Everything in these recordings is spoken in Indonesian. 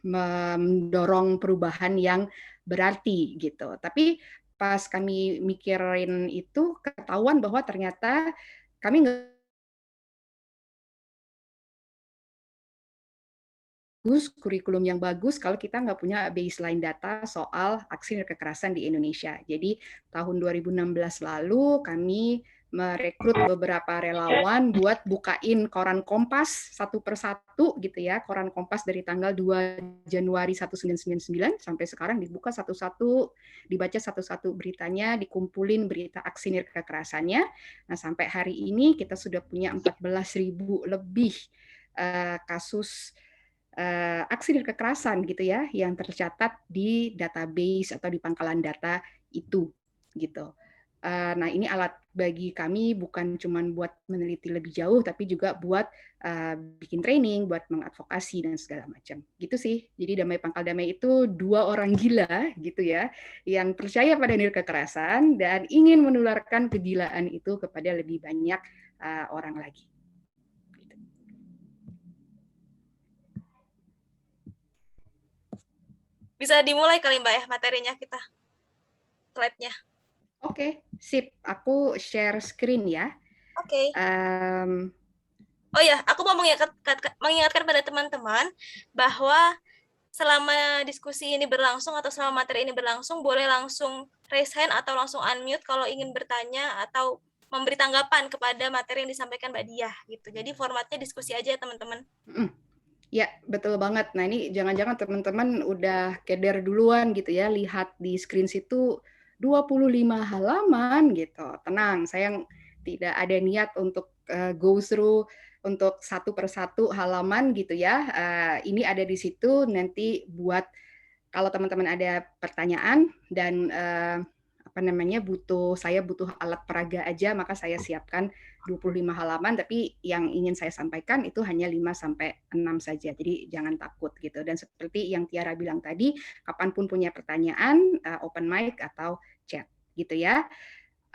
mendorong perubahan yang berarti gitu. Tapi pas kami mikirin itu ketahuan bahwa ternyata kami nggak bagus, kurikulum yang bagus kalau kita nggak punya baseline data soal aksi dan kekerasan di Indonesia. Jadi tahun 2016 lalu kami merekrut beberapa relawan buat bukain koran Kompas satu persatu gitu ya, koran Kompas dari tanggal 2 Januari 1999 sampai sekarang dibuka satu-satu, dibaca satu-satu beritanya, dikumpulin berita aksi dan kekerasannya. Nah, sampai hari ini kita sudah punya 14.000 lebih kasus aksi dan kekerasan gitu ya yang tercatat di database atau di pangkalan data itu gitu. Nah, ini alat bagi kami bukan cuma buat meneliti lebih jauh, tapi juga buat bikin training, buat mengadvokasi dan segala macam. Gitu sih. Jadi Damai Pangkal Damai itu 2 orang gila gitu ya, yang percaya pada nilai kekerasan dan ingin menularkan kegilaan itu kepada lebih banyak orang lagi. Bisa dimulai kali Mbak ya materinya kita, slide-nya. Oke, sip. Aku share screen ya. Oke. Oh ya, aku mau mengingatkan pada teman-teman bahwa selama diskusi ini berlangsung atau selama materi ini berlangsung, boleh langsung raise hand atau langsung unmute kalau ingin bertanya atau memberi tanggapan kepada materi yang disampaikan Mbak Diah gitu. Jadi formatnya diskusi aja ya teman-teman. Ya, betul banget. Nah, ini jangan-jangan teman-teman udah keder duluan gitu ya, lihat di screen situ 25 halaman gitu. Tenang, saya tidak ada niat untuk go through untuk satu persatu halaman gitu ya. Ini ada di situ nanti buat kalau teman-teman ada pertanyaan dan saya butuh alat peraga aja, maka saya siapkan 25 halaman, tapi yang ingin saya sampaikan itu hanya 5 sampai 6 saja. Jadi jangan takut gitu. Dan seperti yang Tiara bilang tadi, kapanpun punya pertanyaan, open mic atau chat gitu ya.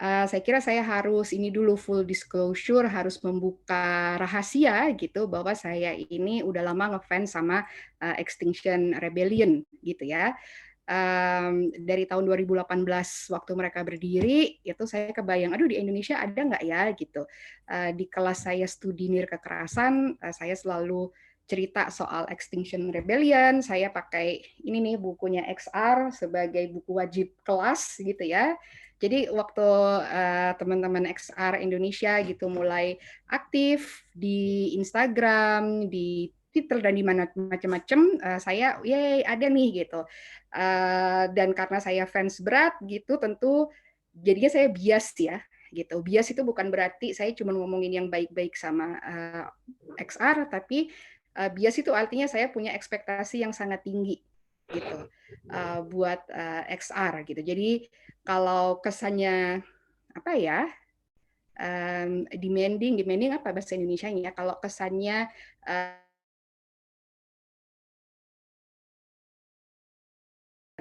Saya kira saya harus ini dulu full disclosure, harus membuka rahasia gitu bahwa saya ini udah lama ngefans sama Extinction Rebellion gitu ya. Dari tahun 2018 waktu mereka berdiri itu saya kebayang, aduh di Indonesia ada nggak ya gitu. Di kelas saya studi nilai kekerasan, saya selalu cerita soal Extinction Rebellion. Saya pakai ini nih bukunya XR sebagai buku wajib kelas gitu ya. Jadi waktu teman-teman XR Indonesia gitu mulai aktif di Instagram, di Twitter dan di mana macam-macam, saya ada nih gitu. Dan karena saya fans berat gitu, tentu jadinya saya bias ya gitu. Bias itu bukan berarti saya cuma ngomongin yang baik-baik sama XR, tapi bias itu artinya saya punya ekspektasi yang sangat tinggi gitu buat XR gitu. Jadi kalau kesannya apa ya, demanding apa bahasa Indonesianya? Kalau kesannya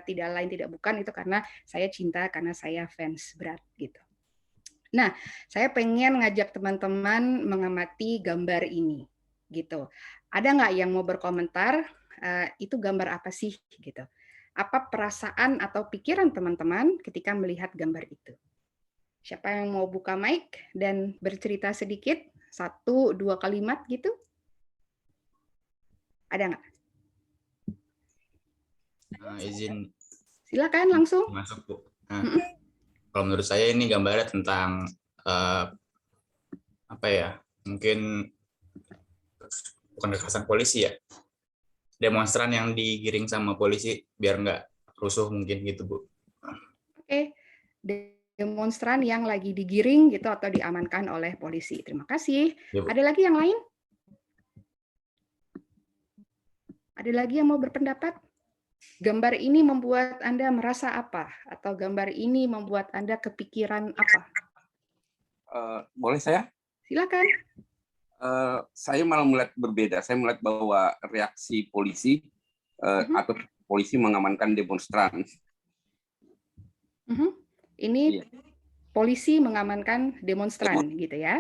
tidak lain tidak bukan, itu karena saya cinta, karena saya fans berat gitu. Nah, saya pengen ngajak teman-teman mengamati gambar ini gitu. Ada nggak yang mau berkomentar? Itu gambar apa sih gitu? Apa perasaan atau pikiran teman-teman ketika melihat gambar itu? Siapa yang mau buka mic dan bercerita sedikit? 1-2 kalimat gitu? Ada nggak? Izin Silakan langsung. masuk, Bu. Kalau menurut saya ini gambarnya tentang apa ya? Mungkin bukan kekerasan polisi ya. Demonstran yang digiring sama polisi biar nggak rusuh mungkin gitu, Bu. Oke. Demonstran yang lagi digiring gitu atau diamankan oleh polisi. Terima kasih. Ya, Bu. Ada lagi yang lain? Ada lagi yang mau berpendapat? Gambar ini membuat Anda merasa apa? Atau gambar ini membuat Anda kepikiran apa? Boleh saya? Silakan. Saya malah melihat berbeda. Saya melihat bahwa reaksi polisi atau polisi mengamankan demonstran. Ini polisi mengamankan demonstran gitu ya.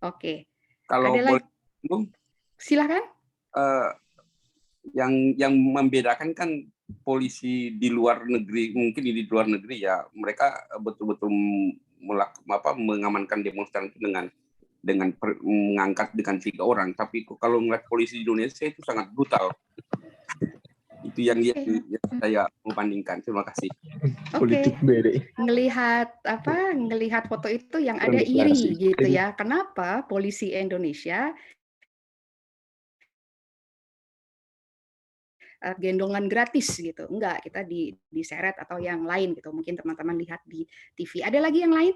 Oke. Kalau ada boleh, lagi? Silakan. yang membedakan kan polisi di luar negeri, mungkin di luar negeri ya mereka betul-betul mengamankan demonstran itu dengan mengangkat dengan 3 orang. Tapi kalau melihat polisi di Indonesia itu sangat brutal. Itu yang saya membandingkan. Terima kasih. Oke. Ngelihat foto itu yang ada iri gitu ya. Kenapa polisi Indonesia gendongan gratis gitu? Enggak, kita diseret atau yang lain gitu. Mungkin teman-teman lihat di TV. Ada lagi yang lain?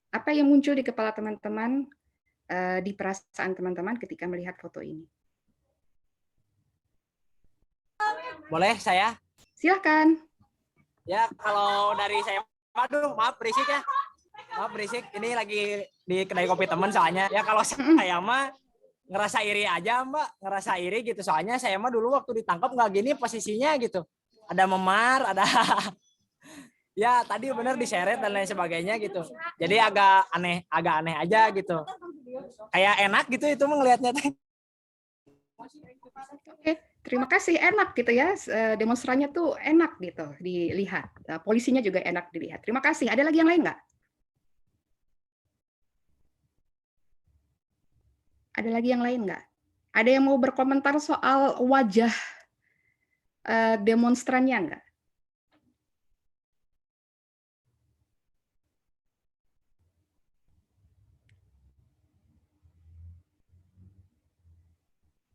Apa yang muncul di kepala teman-teman, di perasaan teman-teman ketika melihat foto ini? Boleh saya? Silahkan. Ya, kalau dari saya, aduh maaf berisik ya. Maaf berisik, ini lagi di kedai kopi teman soalnya. Ya kalau saya mah ngerasa iri aja Mbak, ngerasa iri gitu. Soalnya saya mah dulu waktu ditangkap nggak gini posisinya gitu. Ada memar, ada ya tadi benar diseret dan lain sebagainya gitu. Jadi agak aneh aja gitu. Kayak enak gitu itu melihatnya. Oke, terima kasih. Enak gitu ya, demonstrannya tuh enak gitu dilihat. Polisinya juga enak dilihat. Terima kasih. Ada lagi yang lain nggak? Ada lagi yang lain nggak? Ada yang mau berkomentar soal wajah demonstrannya nggak?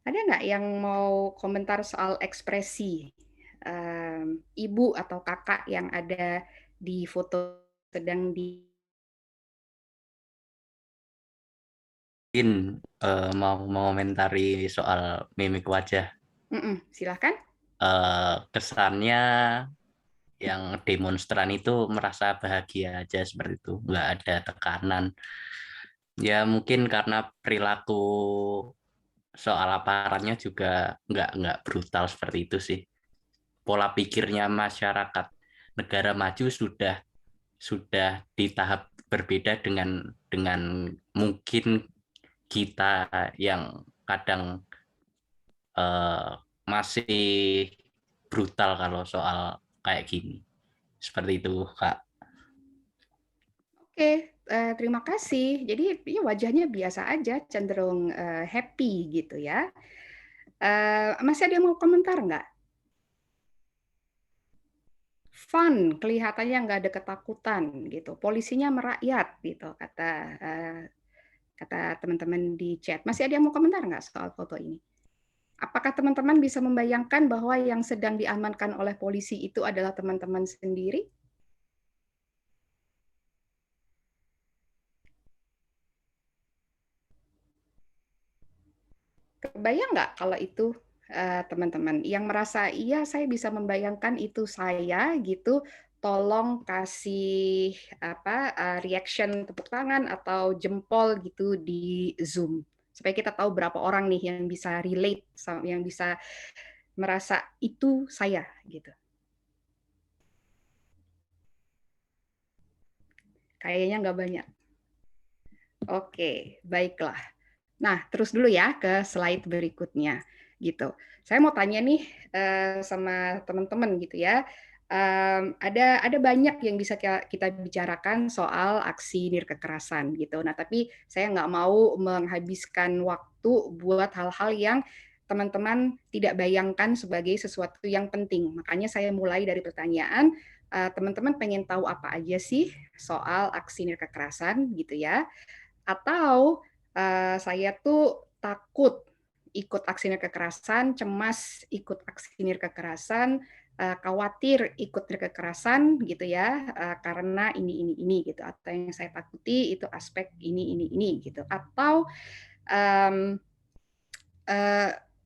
Ada nggak yang mau komentar soal ekspresi ibu atau kakak yang ada di foto sedang di Mungkin mau mengomentari soal mimik wajah. Silahkan. Kesannya yang demonstran itu merasa bahagia aja seperti itu, nggak ada tekanan. Ya mungkin karena perilaku soal aparatnya juga nggak brutal seperti itu sih. Pola pikirnya masyarakat negara maju sudah di tahap berbeda dengan mungkin kita yang kadang masih brutal kalau soal kayak gini. Seperti itu, Kak. Oke, terima kasih. Jadi ya wajahnya biasa aja, cenderung happy gitu ya. Masih ada yang mau komentar nggak? Fun, kelihatannya nggak ada ketakutan gitu. Polisinya merakyat gitu, kata teman-teman di chat. Masih ada yang mau komentar nggak soal foto ini? Apakah teman-teman bisa membayangkan bahwa yang sedang diamankan oleh polisi itu adalah teman-teman sendiri? Kebayang nggak kalau itu teman-teman yang merasa iya saya bisa membayangkan itu saya gitu, tolong kasih reaction tepuk tangan atau jempol gitu di Zoom supaya kita tahu berapa orang nih yang bisa relate, yang bisa merasa itu saya gitu. Kayaknya nggak banyak. Oke, baiklah. Nah, terus dulu ya ke slide berikutnya gitu. Saya mau tanya nih sama teman-teman gitu ya. Ada banyak yang bisa kita bicarakan soal aksi nirkekerasan gitu. Nah, tapi saya nggak mau menghabiskan waktu buat hal-hal yang teman-teman tidak bayangkan sebagai sesuatu yang penting. Makanya saya mulai dari pertanyaan, teman-teman pengen tahu apa aja sih soal aksi nirkekerasan gitu ya. Atau saya tuh takut ikut aksi kekerasan, cemas ikut aksi kekerasan, khawatir ikut kekerasan gitu ya, karena ini gitu. Atau yang saya takuti itu aspek ini gitu. Atau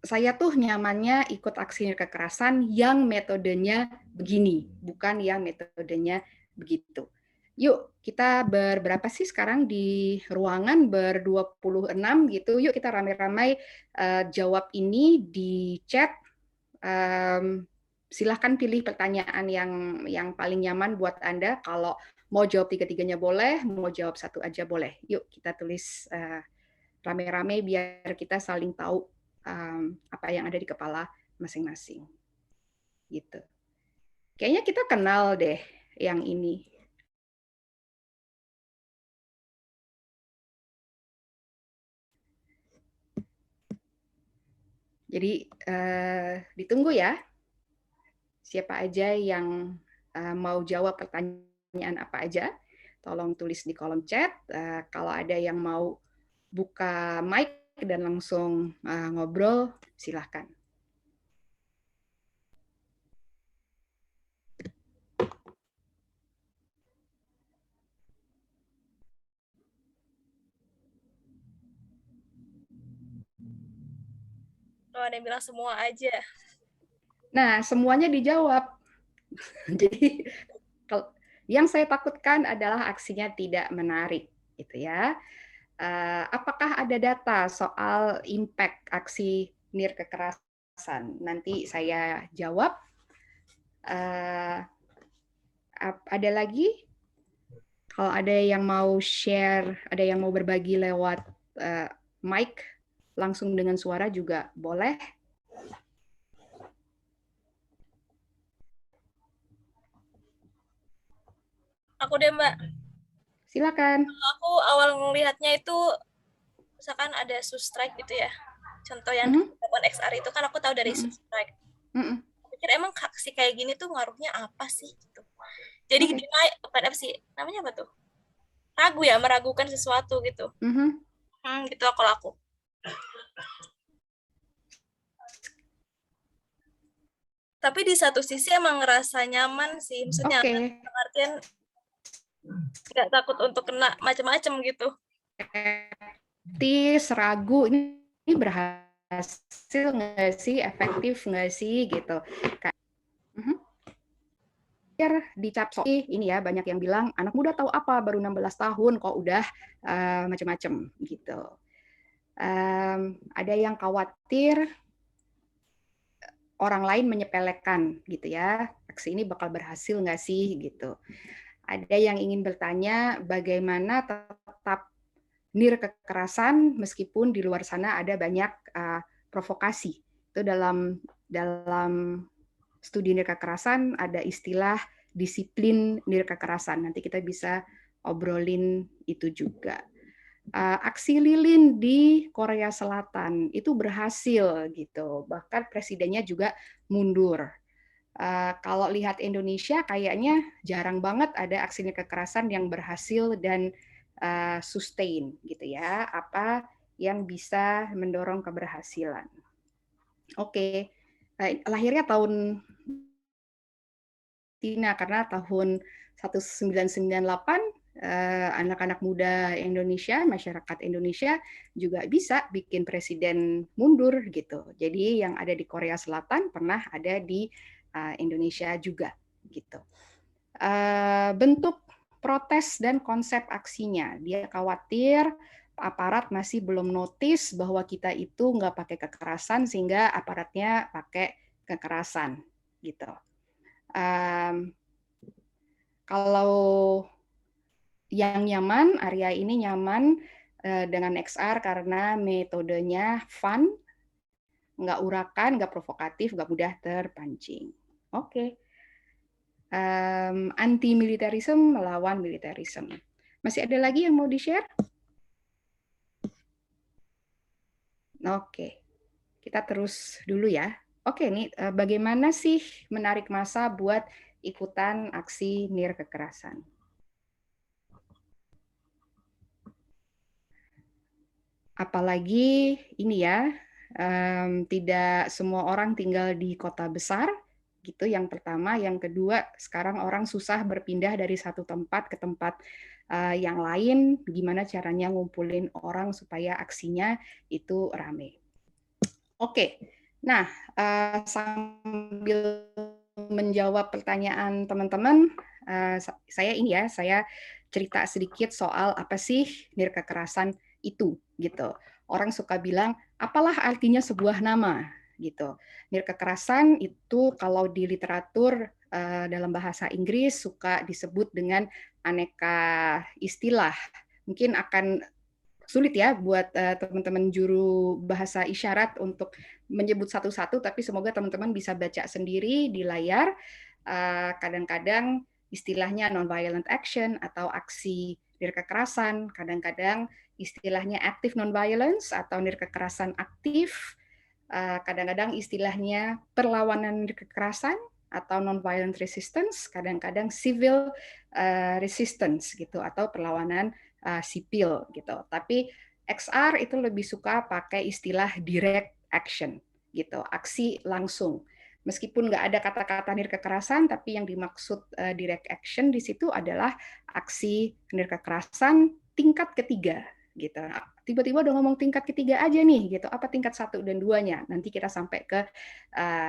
saya tuh nyamannya ikut aksi kekerasan yang metodenya begini, bukan yang metodenya begitu. Yuk, kita berberapa sih sekarang di ruangan ber-26 gitu. Yuk kita rame-ramai jawab ini di chat. Silahkan pilih pertanyaan yang paling nyaman buat Anda. Kalau mau jawab tiga-tiganya boleh, mau jawab satu aja boleh. Yuk kita tulis rame-rame biar kita saling tahu apa yang ada di kepala masing-masing. Gitu. Kayaknya kita kenal deh yang ini. Jadi ditunggu ya, siapa aja yang mau jawab pertanyaan apa aja, tolong tulis di kolom chat. Kalau ada yang mau buka mic dan langsung ngobrol, silahkan. Oh, ada yang bilang semua aja. Nah, semuanya dijawab. Jadi yang saya takutkan adalah aksinya tidak menarik, gitu ya. Apakah ada data soal impact aksi NIR kekerasan? Nanti saya jawab. Ada lagi? Kalau ada yang mau share, ada yang mau berbagi lewat mic, langsung dengan suara juga boleh. Aku deh, Mbak. Silakan. Aku awal ngelihatnya itu, misalkan ada Sustrike gitu ya. Contoh yang dilakukan XR itu kan aku tahu dari Sustrike. Aku pikir emang aksi kayak gini tuh ngaruhnya apa sih? Gitu. Jadi apa sih? Namanya apa tuh? Ragu ya, meragukan sesuatu gitu. Gitu kalau aku. Tapi di satu sisi emang ngerasa nyaman sih, maksudnya artian nggak takut untuk kena macam-macam gitu. Ragu ini berhasil nggak sih, efektif nggak sih gitu. Dicap ini ya, banyak yang bilang anak muda tahu apa, baru 16 tahun kok udah macam-macam gitu. Ada yang khawatir orang lain menyepelekan gitu ya, aksi ini bakal berhasil nggak sih gitu. Ada yang ingin bertanya bagaimana tetap NIR kekerasan meskipun di luar sana ada banyak provokasi. Itu dalam studi NIR kekerasan ada istilah disiplin NIR kekerasan. Nanti kita bisa obrolin itu juga. Aksi lilin di Korea Selatan itu berhasil gitu. Bahkan presidennya juga mundur. Kalau lihat Indonesia kayaknya jarang banget ada aksi kekerasan yang berhasil dan sustain gitu ya. Apa yang bisa mendorong keberhasilan? Oke. Lahirnya tahun Tina karena tahun 1998 anak-anak muda Indonesia, masyarakat Indonesia juga bisa bikin presiden mundur gitu. Jadi yang ada di Korea Selatan pernah ada di Indonesia juga gitu. Bentuk protes dan konsep aksinya, dia khawatir aparat masih belum notice bahwa kita itu nggak pakai kekerasan sehingga aparatnya pakai kekerasan gitu. Kalau yang nyaman, area ini nyaman dengan XR karena metodenya fun, nggak urakan, nggak provokatif, nggak mudah terpancing. Oke. Anti-militarism melawan militarism. Masih ada lagi yang mau di-share? Oke. Kita terus dulu ya. Oke, nih bagaimana sih menarik massa buat ikutan aksi NIR kekerasan? Apalagi ini ya, tidak semua orang tinggal di kota besar, gitu. Yang pertama, yang kedua, sekarang orang susah berpindah dari satu tempat ke tempat yang lain. Gimana caranya ngumpulin orang supaya aksinya itu rame? Oke, nah sambil menjawab pertanyaan teman-teman, saya cerita sedikit soal apa sih NIR kekerasan itu gitu. Orang suka bilang apalah artinya sebuah nama gitu. NIR kekerasan itu kalau di literatur dalam bahasa Inggris suka disebut dengan aneka istilah. Mungkin akan sulit ya buat teman-teman juru bahasa isyarat untuk menyebut satu-satu, tapi semoga teman-teman bisa baca sendiri di layar. Kadang-kadang istilahnya non-violent action atau aksi nirkekerasan, kadang-kadang istilahnya active non-violence atau nirkekerasan aktif, kadang-kadang istilahnya perlawanan nirkekerasan atau non-violent resistance, kadang-kadang civil resistance gitu atau perlawanan sipil gitu. Tapi XR itu lebih suka pakai istilah direct action gitu, aksi langsung. Meskipun nggak ada kata-kata nirkekerasan, tapi yang dimaksud direct action di situ adalah aksi nirkekerasan tingkat ketiga gitu. Tiba-tiba udah ngomong tingkat ketiga aja nih gitu. Apa tingkat 1 dan 2-nya? Nanti kita sampai ke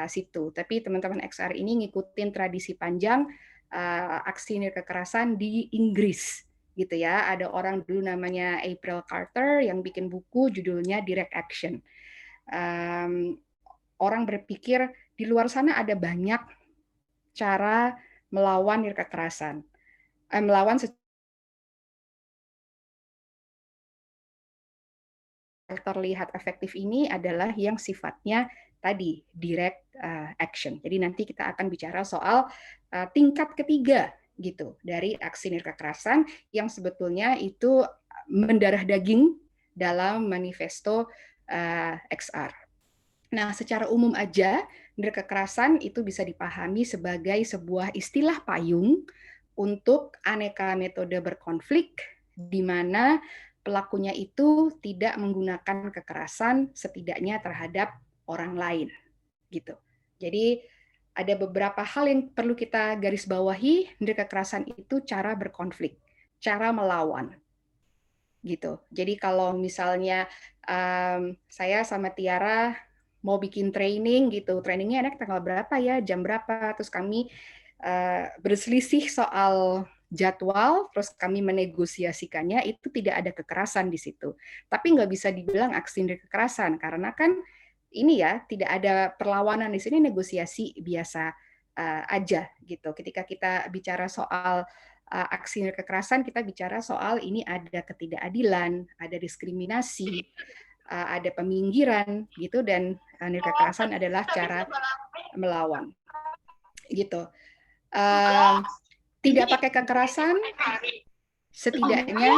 situ. Tapi teman-teman XR ini ngikutin tradisi panjang aksi nirkekerasan di Inggris gitu ya. Ada orang dulu namanya April Carter yang bikin buku judulnya Direct Action. Orang berpikir di luar sana ada banyak cara melawan nirkekerasan, melawan terlihat efektif ini adalah yang sifatnya tadi direct action. Jadi nanti kita akan bicara soal tingkat ketiga gitu dari aksi nirkekerasan yang sebetulnya itu mendarah daging dalam manifesto XR. Nah, secara umum aja nirkekerasan itu bisa dipahami sebagai sebuah istilah payung untuk aneka metode berkonflik di mana pelakunya itu tidak menggunakan kekerasan setidaknya terhadap orang lain gitu. Jadi ada beberapa hal yang perlu kita garis bawahi. Nirkekerasan itu cara berkonflik, cara melawan gitu. Jadi kalau misalnya saya sama Tiara mau bikin training gitu, trainingnya enak tanggal berapa ya, jam berapa, terus kami berselisih soal jadwal, terus kami menegosiasikannya, itu tidak ada kekerasan di situ. Tapi nggak bisa dibilang aksi kekerasan, karena kan ini ya, tidak ada perlawanan di sini, negosiasi biasa aja gitu. Ketika kita bicara soal aksi kekerasan, kita bicara soal ini ada ketidakadilan, ada diskriminasi, ada peminggiran gitu, dan nirkekerasan adalah cara melawan gitu. Tidak pakai kekerasan setidaknya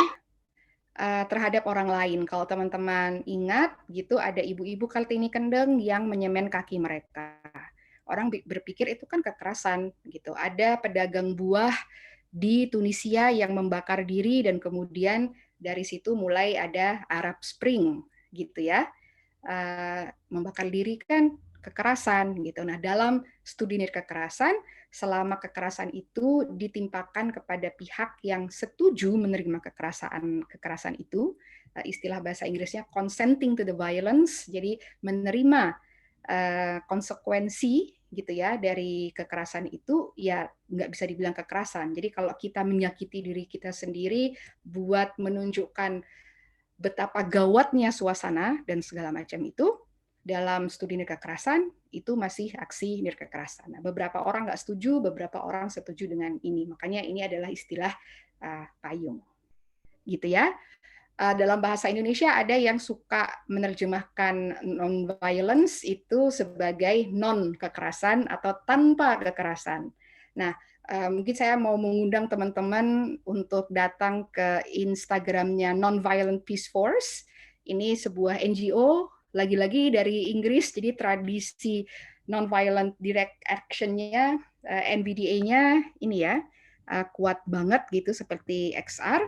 terhadap orang lain. Kalau teman-teman ingat gitu, ada ibu-ibu Kartini Kendeng yang menyemen kaki mereka. Orang berpikir itu kan kekerasan gitu. Ada pedagang buah di Tunisia yang membakar diri dan kemudian dari situ mulai ada Arab Spring gitu ya. Membakar diri kan kekerasan gitu. Nah, dalam studi nirkekerasan, selama kekerasan itu ditimpakan kepada pihak yang setuju menerima kekerasan itu, istilah bahasa Inggrisnya consenting to the violence, jadi menerima konsekuensi gitu ya dari kekerasan itu, ya nggak bisa dibilang kekerasan. Jadi kalau kita menyakiti diri kita sendiri buat menunjukkan betapa gawatnya suasana dan segala macam itu, dalam studi nirkekerasan itu masih aksi nirkekerasan. Nah, beberapa orang nggak setuju, beberapa orang setuju dengan ini. Makanya ini adalah istilah payung, gitu ya. Dalam bahasa Indonesia ada yang suka menerjemahkan non-violence itu sebagai non-kekerasan atau tanpa kekerasan. Nah, mungkin saya mau mengundang teman-teman untuk datang ke Instagramnya Non-Violent Peace Force. Ini sebuah NGO, lagi-lagi dari Inggris, jadi tradisi non-violent direct action-nya, NVDA-nya ini ya, kuat banget gitu seperti XR.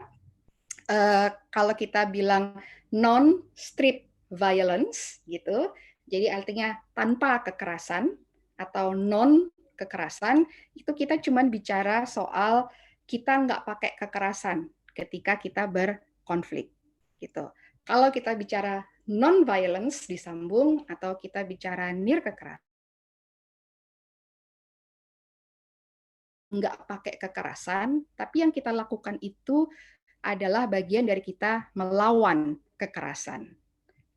Kalau kita bilang non-strip violence gitu, jadi artinya tanpa kekerasan atau non-kekerasan, itu kita cuma bicara soal kita nggak pakai kekerasan ketika kita berkonflik gitu. Kalau kita bicara non-violence disambung atau kita bicara nirkekerasan, nggak pakai kekerasan, tapi yang kita lakukan itu adalah bagian dari kita melawan kekerasan.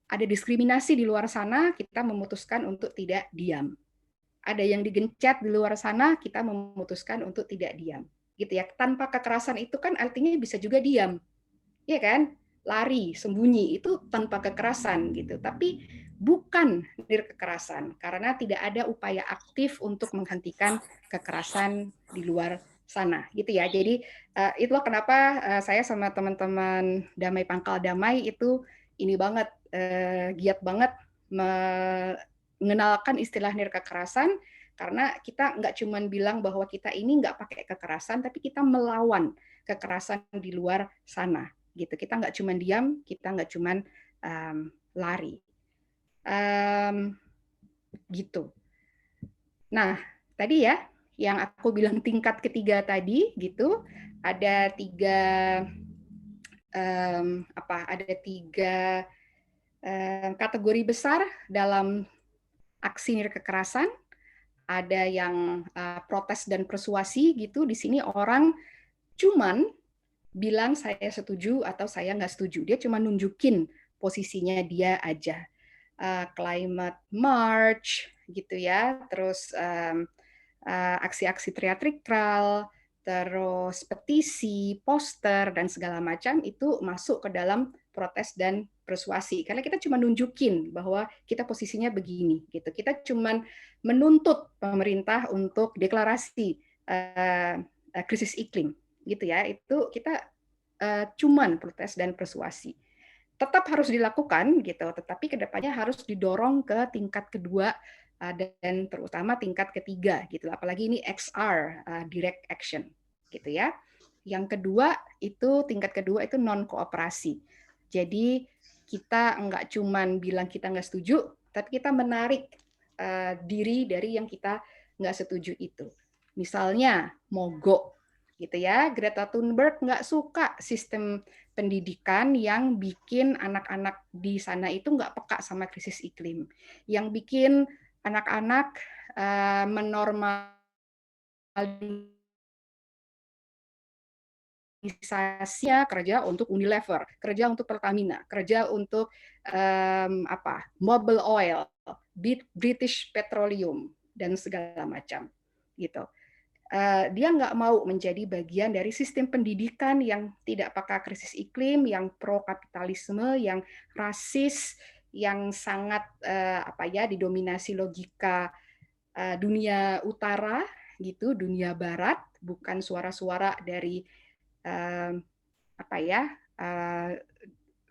Ada diskriminasi di luar sana, kita memutuskan untuk tidak diam. Ada yang digencet di luar sana, kita memutuskan untuk tidak diam. Gitu ya. Tanpa kekerasan itu kan artinya bisa juga diam. Iya kan? lari, sembunyi, itu tanpa kekerasan gitu. Tapi bukan kekerasan, karena tidak ada upaya aktif untuk menghentikan kekerasan di luar sana, gitu ya. Jadi itulah kenapa saya sama teman-teman Damai Pangkal Damai itu ini banget, giat banget mengenalkan istilah kekerasan, karena kita nggak cuma bilang bahwa kita ini nggak pakai kekerasan, tapi kita melawan kekerasan di luar sana gitu. Kita nggak cuma diam, kita nggak cuma lari, gitu. Nah, tadi ya yang aku bilang tingkat ketiga tadi gitu, ada tiga kategori besar dalam aksi kekerasan. Ada yang protes dan persuasi gitu. Di sini orang cuman bilang saya setuju atau saya nggak setuju. Dia cuma nunjukin posisinya dia aja. Climate march gitu ya, terus aksi-aksi teatrikal, terus petisi, poster dan segala macam itu masuk ke dalam protes dan persuasi. Karena kita cuma nunjukin bahwa kita posisinya begini gitu. Kita cuma menuntut pemerintah untuk deklarasi krisis iklim gitu ya. Itu kita cuman protes dan persuasi. Tetap harus dilakukan gitu, tetapi kedepannya harus didorong ke tingkat kedua dan terutama tingkat ketiga gitu. Apalagi ini XR, direct action gitu ya. Yang kedua itu tingkat kedua itu non kooperasi. Jadi kita nggak cuman bilang kita nggak setuju, tapi kita menarik diri dari yang kita nggak setuju itu. Misalnya mogok gitu ya. Greta Thunberg nggak suka sistem pendidikan yang bikin anak-anak di sana itu nggak peka sama krisis iklim, yang bikin anak-anak menormalisasinya kerja untuk Unilever, kerja untuk Pertamina, kerja untuk Mobil Oil, British Petroleum dan segala macam gitu. Dia nggak mau menjadi bagian dari sistem pendidikan yang tidak peka krisis iklim, yang pro kapitalisme, yang rasis, yang sangat didominasi logika dunia utara gitu, dunia barat, bukan suara-suara dari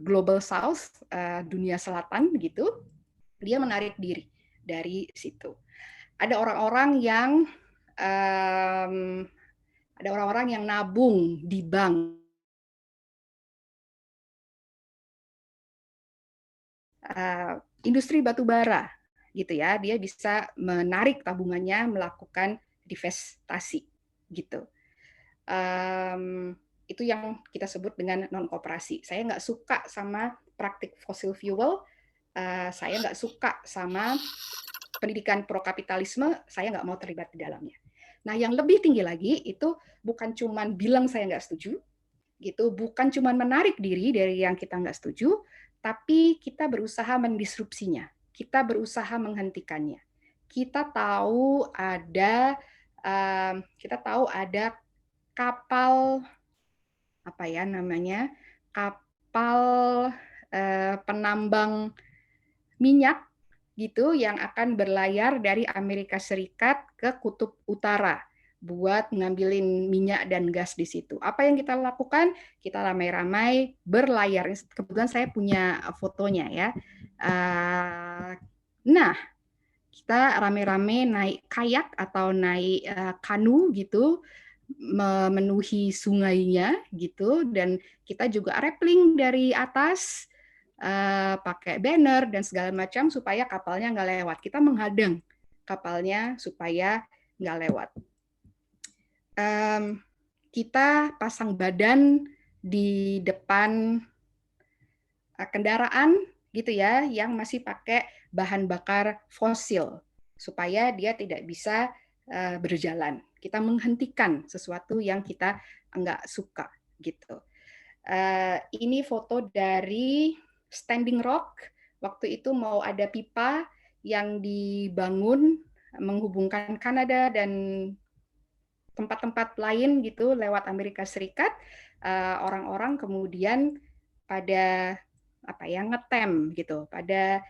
global south, dunia selatan gitu. Dia menarik diri dari situ. Ada orang-orang yang nabung di bank, industri batu bara gitu ya, dia bisa menarik tabungannya melakukan divestasi gitu. Itu yang kita sebut dengan non kooperasi. Saya nggak suka sama praktik fossil fuel, saya nggak suka sama pendidikan pro kapitalisme, saya nggak mau terlibat di dalamnya. Nah, yang lebih tinggi lagi itu bukan cuma bilang saya nggak setuju, gitu, bukan cuma menarik diri dari yang kita nggak setuju, tapi kita berusaha mendisrupsinya, kita berusaha menghentikannya. Kita tahu ada kapal kapal penambang minyak gitu yang akan berlayar dari Amerika Serikat ke Kutub Utara buat ngambilin minyak dan gas di situ. Apa yang kita lakukan? Kita ramai-ramai berlayar. Kebetulan saya punya fotonya ya. Nah, kita ramai-ramai naik kayak atau naik kanu gitu, memenuhi sungainya gitu, dan kita juga rappelling dari atas, pakai banner dan segala macam supaya kapalnya nggak lewat. Kita menghadang kapalnya supaya nggak lewat. Kita pasang badan di depan kendaraan gitu ya, yang masih pakai bahan bakar fosil supaya dia tidak bisa berjalan. Kita menghentikan sesuatu yang kita nggak suka gitu. Ini foto dari Standing Rock. Waktu itu mau ada pipa yang dibangun menghubungkan Kanada dan tempat-tempat lain gitu lewat Amerika Serikat. Orang-orang kemudian pada apa ya, ngetem gitu, pada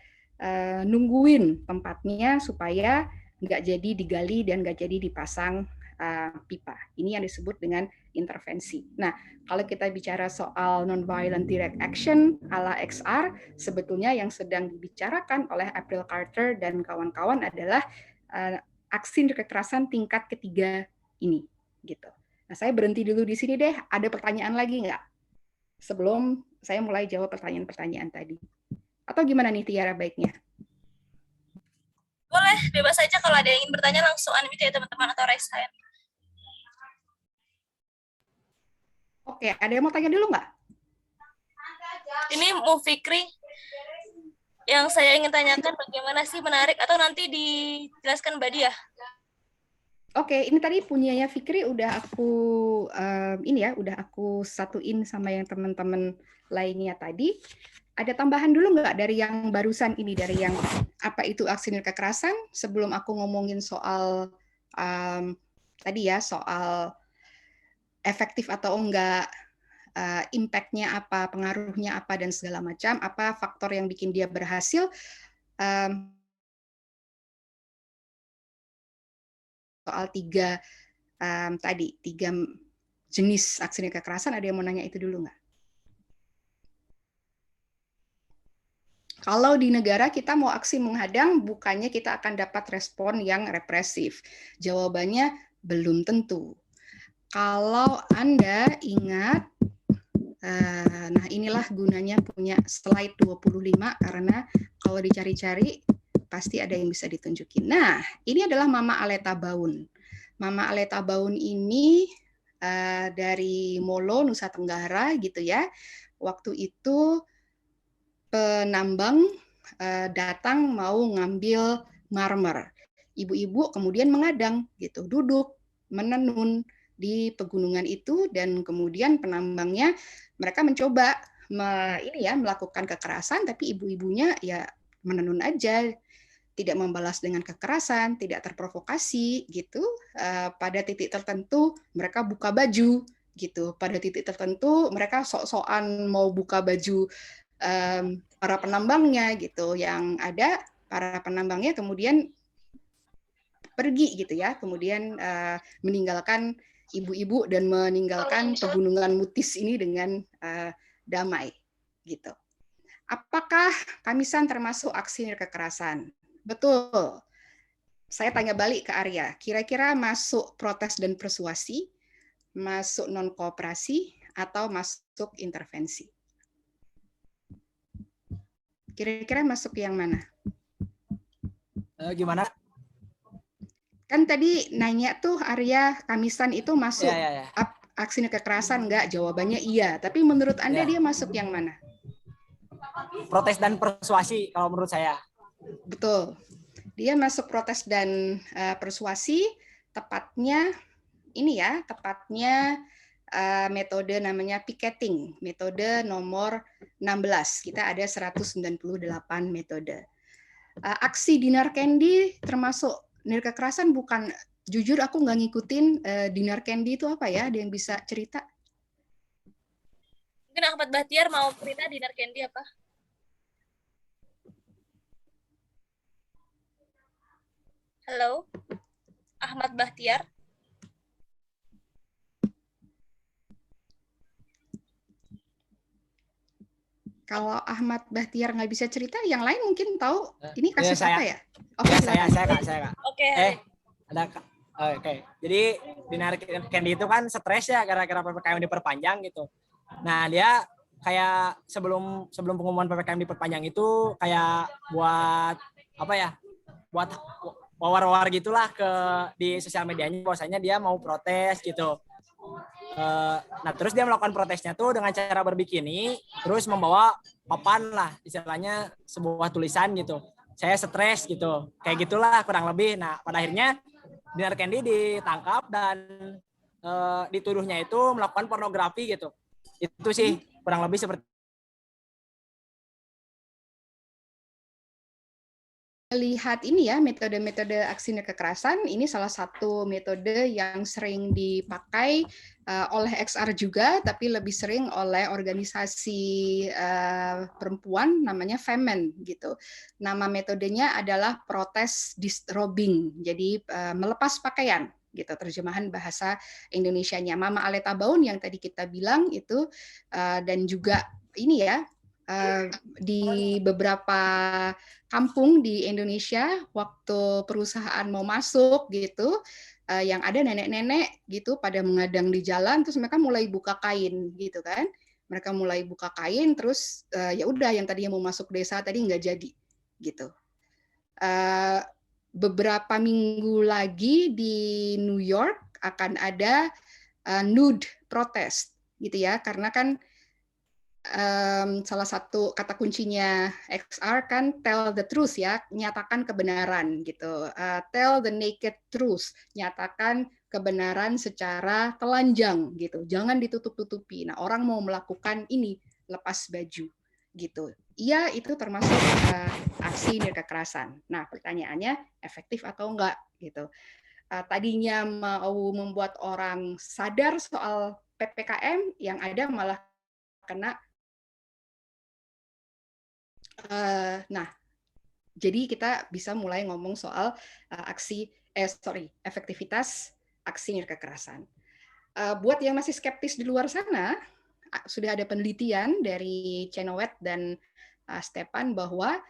nungguin tempatnya supaya nggak jadi digali dan nggak jadi dipasang pipa. Ini yang disebut dengan intervensi. Nah, kalau kita bicara soal non-violent direct action ala XR, sebetulnya yang sedang dibicarakan oleh April Carter dan kawan-kawan adalah aksi kekerasan tingkat ketiga ini, gitu. Nah, saya berhenti dulu di sini deh. Ada pertanyaan lagi nggak? Sebelum saya mulai jawab pertanyaan-pertanyaan tadi. Atau gimana nih Tiara baiknya? Boleh, bebas saja kalau ada yang ingin bertanya langsung unmute ya teman-teman atau raise hand. Oke, ada yang mau tanya dulu nggak? Ini Mu Fikri, yang saya ingin tanyakan bagaimana sih menarik atau nanti dijelaskan Mbak Dia? Oke, ini tadi punyanya Fikri udah aku udah aku satuin sama yang teman-teman lainnya tadi. Ada tambahan dulu nggak dari yang barusan ini, dari yang apa itu aksi kekerasan sebelum aku ngomongin soal tadi ya, soal efektif atau enggak, impact-nya apa, pengaruhnya apa, dan segala macam, apa faktor yang bikin dia berhasil, soal tiga jenis aksi kekerasan, ada yang mau nanya itu dulu nggak? Kalau di negara kita mau aksi menghadang, bukannya kita akan dapat respon yang represif. Jawabannya belum tentu. Kalau Anda ingat, nah inilah gunanya punya slide 25, karena kalau dicari-cari, pasti ada yang bisa ditunjukin. Nah, ini adalah Mama Aleta Baun. Mama Aleta Baun ini dari Molo, Nusa Tenggara gitu ya. Waktu itu penambang datang mau ngambil marmer. Ibu-ibu kemudian mengadang gitu, duduk menenun di pegunungan itu, dan kemudian penambangnya mereka mencoba melakukan kekerasan, tapi ibu-ibunya ya menenun aja, tidak membalas dengan kekerasan, tidak terprovokasi gitu. Pada titik tertentu mereka buka baju gitu. Pada titik tertentu mereka sok-sokan mau buka baju para penambangnya gitu. Yang ada para penambangnya kemudian pergi gitu ya, kemudian meninggalkan ibu-ibu dan meninggalkan pegunungan Mutis ini dengan damai gitu. Apakah Kamisan termasuk aksi kekerasan? Betul. Saya tanya balik ke Arya, kira-kira masuk protes dan persuasi, masuk non-kooperasi, atau masuk intervensi? Kira-kira masuk yang mana? Gimana? Kan tadi nanya tuh Arya, Kamisan itu masuk Ya. aksi kekerasan enggak? Jawabannya iya. Tapi menurut Anda dia masuk yang mana? Protes dan persuasi kalau menurut saya. Betul. Dia masuk protes dan persuasi, tepatnya ini ya, metode namanya picketing, metode nomor 16. Kita ada 198 metode. Aksi dinar candy termasuk kekerasan bukan? Jujur aku nggak ngikutin dinar candy itu apa ya? Ada yang bisa cerita? Mungkin Ahmad Bahtiar mau cerita dinar candy apa? Halo, Ahmad Bahtiar. Kalau Ahmad Bahtiar nggak bisa cerita, yang lain mungkin tahu ini kasus saya, apa ya? Oke, saya Kak. Oke. Oke. Jadi dinar candy itu kan stres ya gara-gara PPKM diperpanjang gitu. Nah, dia kayak sebelum pengumuman PPKM diperpanjang itu kayak buat apa ya? Buat war-war gitulah di sosial medianya bahwasanya dia mau protes gitu. Nah, terus dia melakukan protesnya tuh dengan cara berbikini, terus membawa papan lah, istilahnya sebuah tulisan gitu. Saya stres gitu, kayak gitulah kurang lebih. Nah, pada akhirnya dinar candy ditangkap dan dituduhnya itu melakukan pornografi gitu. Itu sih kurang lebih seperti melihat ini ya, metode-metode aksi kekerasan, ini salah satu metode yang sering dipakai oleh XR juga, tapi lebih sering oleh organisasi perempuan namanya Femen gitu. Nama metodenya adalah protest disrobing, jadi melepas pakaian gitu, terjemahan bahasa Indonesianya. Mama Aleta Baun yang tadi kita bilang itu, dan juga ini ya, di beberapa kampung di Indonesia waktu perusahaan mau masuk gitu, yang ada nenek-nenek gitu pada mengadang di jalan, terus mereka mulai buka kain gitu kan, mereka mulai buka kain, terus ya udah yang tadinya mau masuk desa tadi nggak jadi gitu. Beberapa minggu lagi di New York akan ada nude protest gitu ya, karena kan salah satu kata kuncinya XR kan tell the truth ya, nyatakan kebenaran gitu. Tell the naked truth, nyatakan kebenaran secara telanjang gitu. Jangan ditutup-tutupi. Nah, orang mau melakukan ini, lepas baju gitu. Iya, itu termasuk aksi kekerasan. Nah, pertanyaannya efektif atau enggak gitu. Tadinya mau membuat orang sadar soal PPKM, yang ada malah kena. Nah, jadi kita bisa mulai ngomong soal efektivitas aksi kekerasan. Buat yang masih skeptis di luar sana, sudah ada penelitian dari Chenoweth dan Stepan bahwa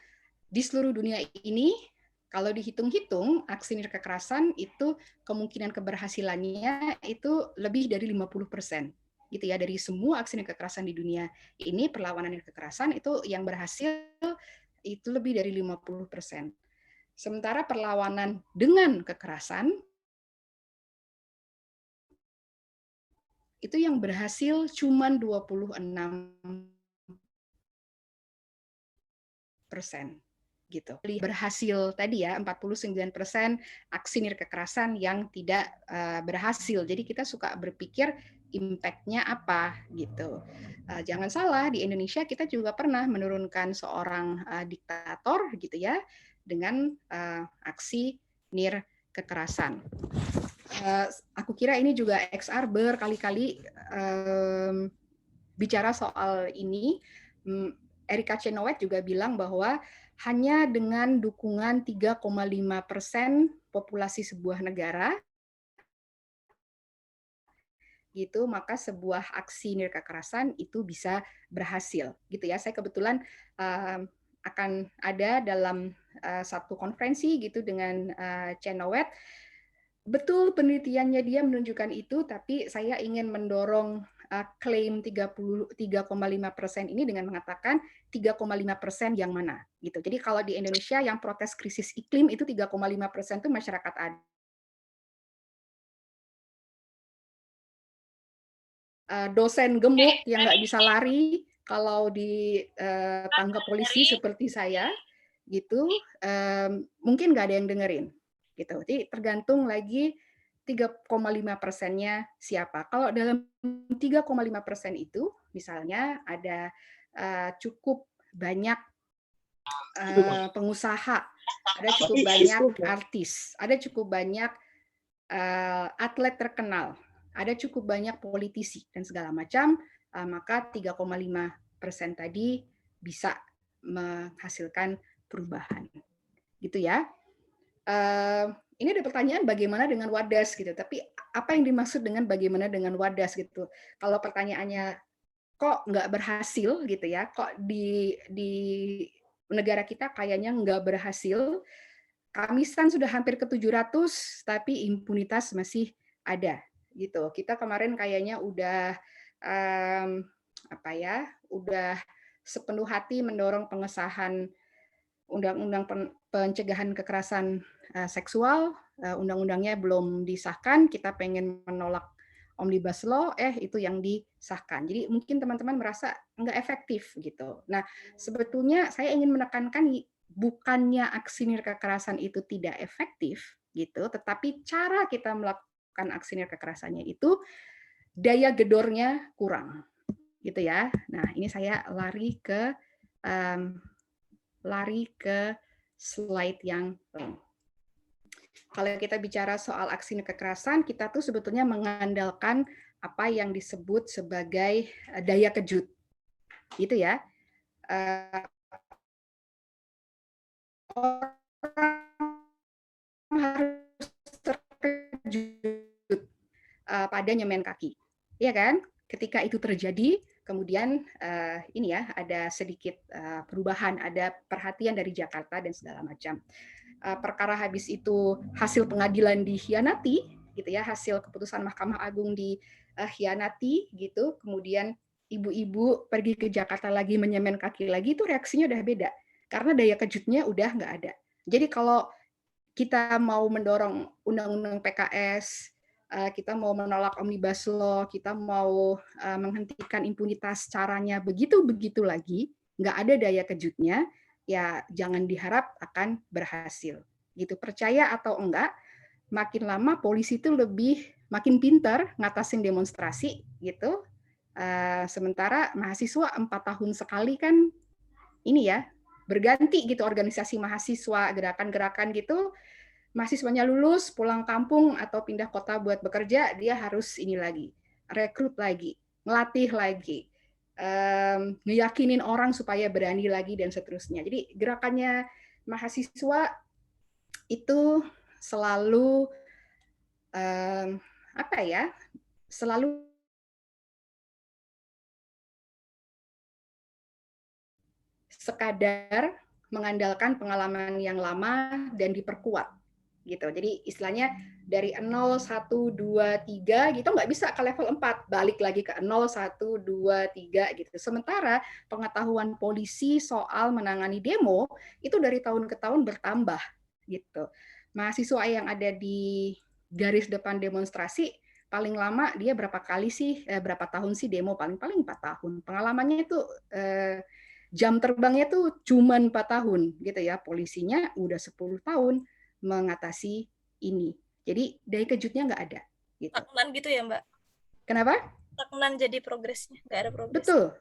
di seluruh dunia ini, kalau dihitung-hitung, aksi kekerasan itu kemungkinan keberhasilannya itu lebih dari 50%. Gitu ya, dari semua aksi kekerasan di dunia ini, perlawanan kekerasan itu yang berhasil itu lebih dari 50%. Sementara perlawanan dengan kekerasan itu yang berhasil cuma 26%. Gitu. Berhasil tadi ya 49% aksi kekerasan yang tidak berhasil. Jadi kita suka berpikir impact-nya apa gitu. Jangan salah, di Indonesia kita juga pernah menurunkan seorang diktator gitu ya dengan aksi kekerasan. Aku kira ini juga XR berkali-kali bicara soal ini. Erika Chenoweth juga bilang bahwa hanya dengan dukungan 3,5% populasi sebuah negara gitu, maka sebuah aksi kekerasan itu bisa berhasil gitu ya. Saya kebetulan akan ada dalam satu konferensi gitu dengan Chenoweth. Betul, penelitiannya dia menunjukkan itu, tapi saya ingin mendorong klaim 3,5% ini dengan mengatakan 3,5% yang mana gitu. Jadi kalau di Indonesia yang protes krisis iklim itu 3,5% itu masyarakat adat. Dosen gemuk yang nggak bisa lari kalau ditangkap polisi seperti saya gitu, mungkin nggak ada yang dengerin gitu. Jadi tergantung lagi 3,5%-nya siapa. Kalau dalam 3,5% itu misalnya ada cukup banyak pengusaha, ada cukup banyak artis, ada cukup banyak atlet terkenal, ada cukup banyak politisi dan segala macam, maka 3,5% tadi bisa menghasilkan perubahan. Gitu ya. Ini ada pertanyaan bagaimana dengan Wadas gitu, tapi apa yang dimaksud dengan bagaimana dengan Wadas gitu? Kalau pertanyaannya kok nggak berhasil gitu ya, kok di negara kita kayaknya nggak berhasil, Kamisan sudah hampir ke 700, tapi impunitas masih ada gitu. Kita kemarin kayaknya udah udah sepenuh hati mendorong pengesahan undang-undang pencegahan kekerasan seksual, undang-undangnya belum disahkan, kita pengen menolak Omnibus Law, itu yang disahkan. Jadi mungkin teman-teman merasa nggak efektif gitu. Nah, sebetulnya saya ingin menekankan bukannya aksi kekerasan itu tidak efektif gitu, tetapi cara kita melakukan aksi kekerasannya itu daya gedornya kurang gitu ya. Nah, ini saya lari ke slide yang lain. Kalau kita bicara soal aksi kekerasan, kita tuh sebetulnya mengandalkan apa yang disebut sebagai daya kejut, gitu ya. Orang harus terkejut pada nyemen kaki, ya kan? Ketika itu terjadi, kemudian ini ya ada sedikit perubahan, ada perhatian dari Jakarta dan segala macam. Perkara habis itu hasil pengadilan dikhianati, gitu ya, hasil keputusan Mahkamah Agung dikhianati, gitu. Kemudian ibu-ibu pergi ke Jakarta lagi menyemen kaki lagi, itu reaksinya udah beda karena daya kejutnya udah nggak ada. Jadi kalau kita mau mendorong undang-undang PKS, kita mau menolak Omnibus Law, kita mau menghentikan impunitas, caranya begitu-begitu lagi, nggak ada daya kejutnya, ya jangan diharap akan berhasil. Gitu. Percaya atau enggak, makin lama polisi itu makin pintar ngatasin demonstrasi, gitu. Sementara mahasiswa 4 tahun sekali kan ini ya, berganti gitu organisasi mahasiswa, gerakan-gerakan gitu, mahasiswanya lulus, pulang kampung atau pindah kota buat bekerja, dia harus ini lagi, rekrut lagi, ngelatih lagi, ngeyakinin orang supaya berani lagi dan seterusnya. Jadi gerakannya mahasiswa itu selalu apa ya? Selalu sekadar mengandalkan pengalaman yang lama dan diperkuat gitu. Jadi istilahnya dari 0, 1, 2, 3 gitu nggak bisa ke level 4, balik lagi ke 0, 1, 2, 3 gitu. Sementara pengetahuan polisi soal menangani demo itu dari tahun ke tahun bertambah gitu. Mahasiswa yang ada di garis depan demonstrasi paling lama dia berapa tahun sih demo, paling 4 tahun. Pengalamannya itu jam terbangnya tuh cuma 4 tahun gitu ya. Polisinya udah 10 tahun mengatasi ini. Jadi daya kejutnya nggak ada. Gitu. Stagnan gitu ya Mbak? Kenapa? Stagnan jadi progresnya, nggak ada progres.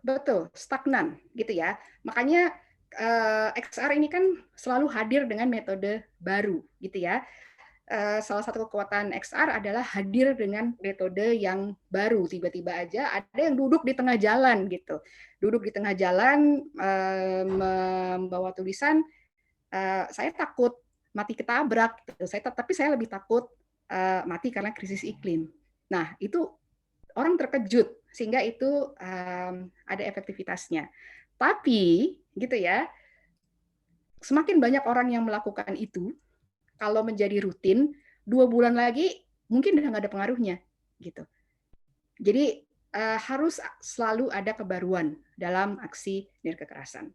Betul, stagnan gitu ya. Makanya XR ini kan selalu hadir dengan metode baru gitu ya. Salah satu kekuatan XR adalah hadir dengan metode yang baru. Tiba-tiba aja ada yang duduk di tengah jalan gitu. Duduk di tengah jalan membawa tulisan, saya takut mati ketabrak. Tapi saya lebih takut mati karena krisis iklim. Nah, itu orang terkejut sehingga itu ada efektivitasnya. Tapi gitu ya, semakin banyak orang yang melakukan itu, kalau menjadi rutin, 2 bulan lagi mungkin udah nggak ada pengaruhnya, gitu. Jadi harus selalu ada kebaruan dalam aksi kekerasan.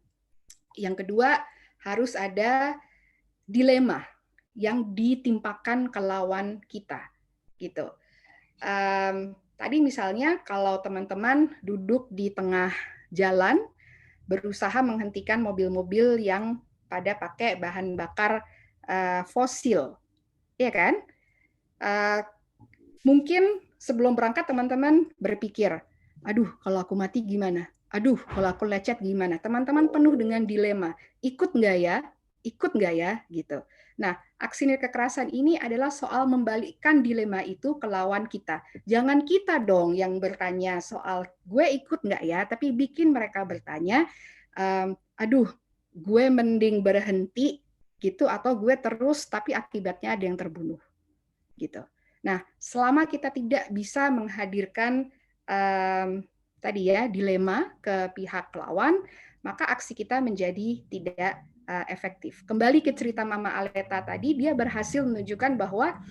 Yang kedua, harus ada dilema yang ditimpakan ke lawan kita, gitu. Tadi misalnya kalau teman-teman duduk di tengah jalan, berusaha menghentikan mobil-mobil yang pada pakai bahan bakar fosil, ya kan? Mungkin sebelum berangkat teman-teman berpikir, aduh kalau aku mati gimana? Aduh kalau aku lecet gimana? Teman-teman penuh dengan dilema, ikut nggak ya? Ikut nggak ya? Gitu. Nah, aksi kekerasan ini adalah soal membalikkan dilema itu ke lawan kita. Jangan kita dong yang bertanya soal gue ikut nggak ya, tapi bikin mereka bertanya, aduh gue mending berhenti gitu atau gue terus tapi akibatnya ada yang terbunuh gitu. Nah, selama kita tidak bisa menghadirkan tadi ya dilema ke pihak lawan, maka aksi kita menjadi tidak efektif. Kembali ke cerita Mama Aleta tadi, dia berhasil menunjukkan bahwa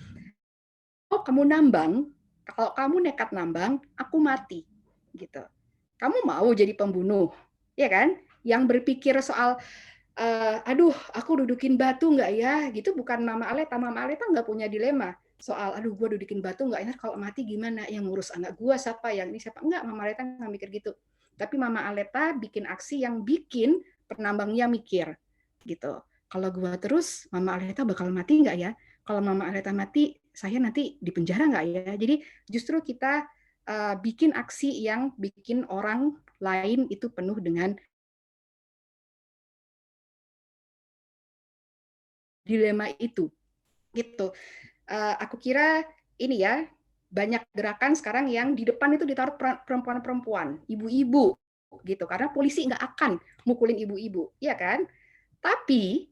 oh kamu nambang, kalau kamu nekat nambang, aku mati gitu. Kamu mau jadi pembunuh, ya kan? Yang berpikir soal aduh, aku dudukin batu nggak ya? Gitu bukan Mama Aleta. Mama Aleta nggak punya dilema soal, aduh, gue dudukin batu nggak ya? Kalau mati gimana? Yang ngurus anak gue siapa? Yang ini siapa? Enggak, Mama Aleta nggak mikir gitu. Tapi Mama Aleta bikin aksi yang bikin penambangnya mikir, gitu. Kalau gue terus, Mama Aleta bakal mati nggak ya? Kalau Mama Aleta mati, saya nanti di penjara nggak ya? Jadi justru kita bikin aksi yang bikin orang lain itu penuh dengan dilema itu, gitu. Aku kira ini ya, banyak gerakan sekarang yang di depan itu ditaruh perempuan-perempuan, ibu-ibu, gitu. Karena polisi nggak akan mukulin ibu-ibu, ya kan? Tapi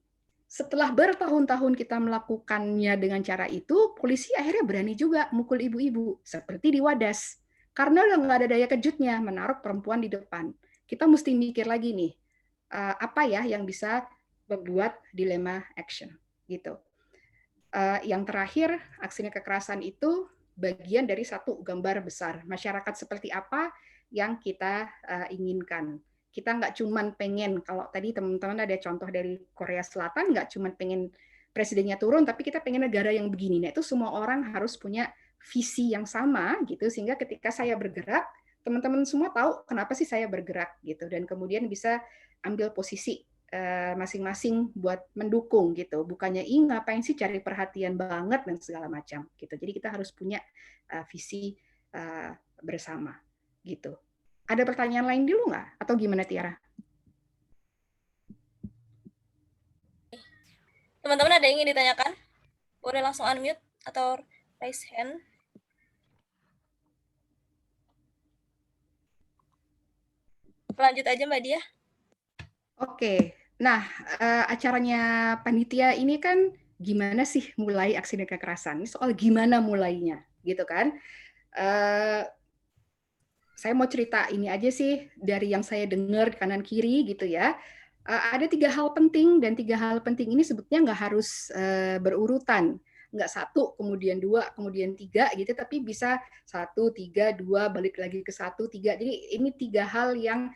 setelah bertahun-tahun kita melakukannya dengan cara itu, polisi akhirnya berani juga mukul ibu-ibu, seperti di Wadas. Karena udah nggak ada daya kejutnya menaruh perempuan di depan. Kita mesti mikir lagi nih, apa ya yang bisa membuat dilema action, gitu. Yang terakhir, aksi kekerasan itu bagian dari satu gambar besar. Masyarakat seperti apa yang kita inginkan. Kita nggak cuman pengen, kalau tadi teman-teman ada contoh dari Korea Selatan, nggak cuman pengen presidennya turun, tapi kita pengen negara yang begini. Nah, itu semua orang harus punya visi yang sama, gitu, sehingga ketika saya bergerak, teman-teman semua tahu kenapa sih saya bergerak, gitu, dan kemudian bisa ambil posisi masing-masing buat mendukung gitu, bukannya ngapain sih cari perhatian banget dan segala macam gitu. Jadi kita harus punya visi bersama gitu. Ada pertanyaan lain dulu nggak? Atau gimana Tiara? Teman-teman ada yang ingin ditanyakan? Boleh langsung unmute atau raise hand. Lanjut aja Mbak Dia. Oke, nah acaranya panitia ini kan gimana sih mulai aksi kekerasan? Ini soal gimana mulainya, gitu kan? Saya mau cerita ini aja sih dari yang saya dengar kanan kiri gitu ya. Ada 3 hal penting dan 3 hal penting ini sebetulnya nggak harus berurutan, nggak 1 kemudian 2 kemudian 3 gitu, tapi bisa 1 3 2 balik lagi ke 1 3. Jadi ini 3 hal yang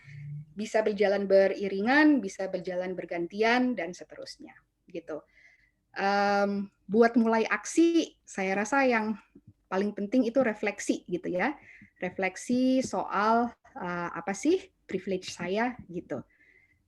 bisa berjalan beriringan, bisa berjalan bergantian, dan seterusnya. Gitu. Buat mulai aksi, saya rasa yang paling penting itu refleksi, gitu ya. Refleksi soal apa sih privilege saya, gitu.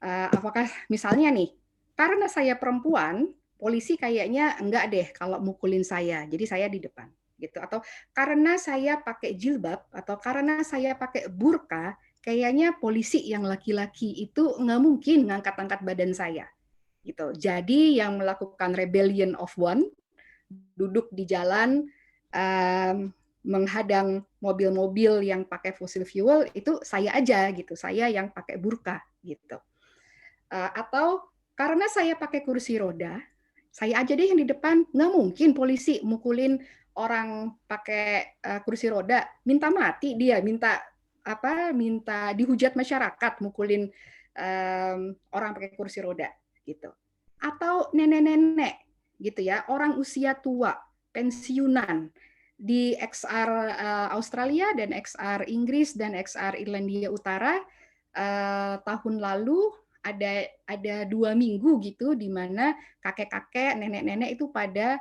Apakah misalnya nih, karena saya perempuan, polisi kayaknya enggak deh kalau mukulin saya, jadi saya di depan. Gitu. Atau karena saya pakai jilbab, atau karena saya pakai burka, kayaknya polisi yang laki-laki itu nggak mungkin ngangkat-angkat badan saya. Gitu. Jadi yang melakukan rebellion of one, duduk di jalan, menghadang mobil-mobil yang pakai fossil fuel, itu saya aja gitu, saya yang pakai burka gitu. Atau karena saya pakai kursi roda, saya aja deh yang di depan, nggak mungkin polisi mukulin orang pakai kursi roda, minta mati dia, minta dihujat masyarakat mukulin orang pakai kursi roda gitu. Atau nenek-nenek gitu ya, orang usia tua, pensiunan di XR Australia dan XR Inggris dan XR Irlandia Utara tahun lalu ada 2 minggu gitu di mana kakek-kakek, nenek-nenek itu pada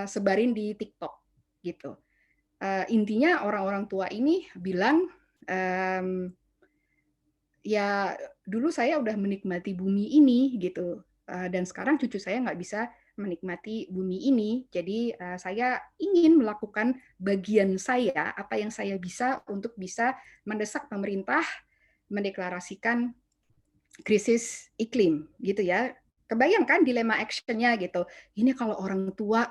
sebarin di TikTok gitu. Intinya orang-orang tua ini bilang ya dulu saya udah menikmati bumi ini gitu, dan sekarang cucu saya nggak bisa menikmati bumi ini. Jadi saya ingin melakukan bagian saya, apa yang saya bisa untuk bisa mendesak pemerintah mendeklarasikan krisis iklim gitu ya. Kebayang kan dilema actionnya gitu. Ini kalau orang tua,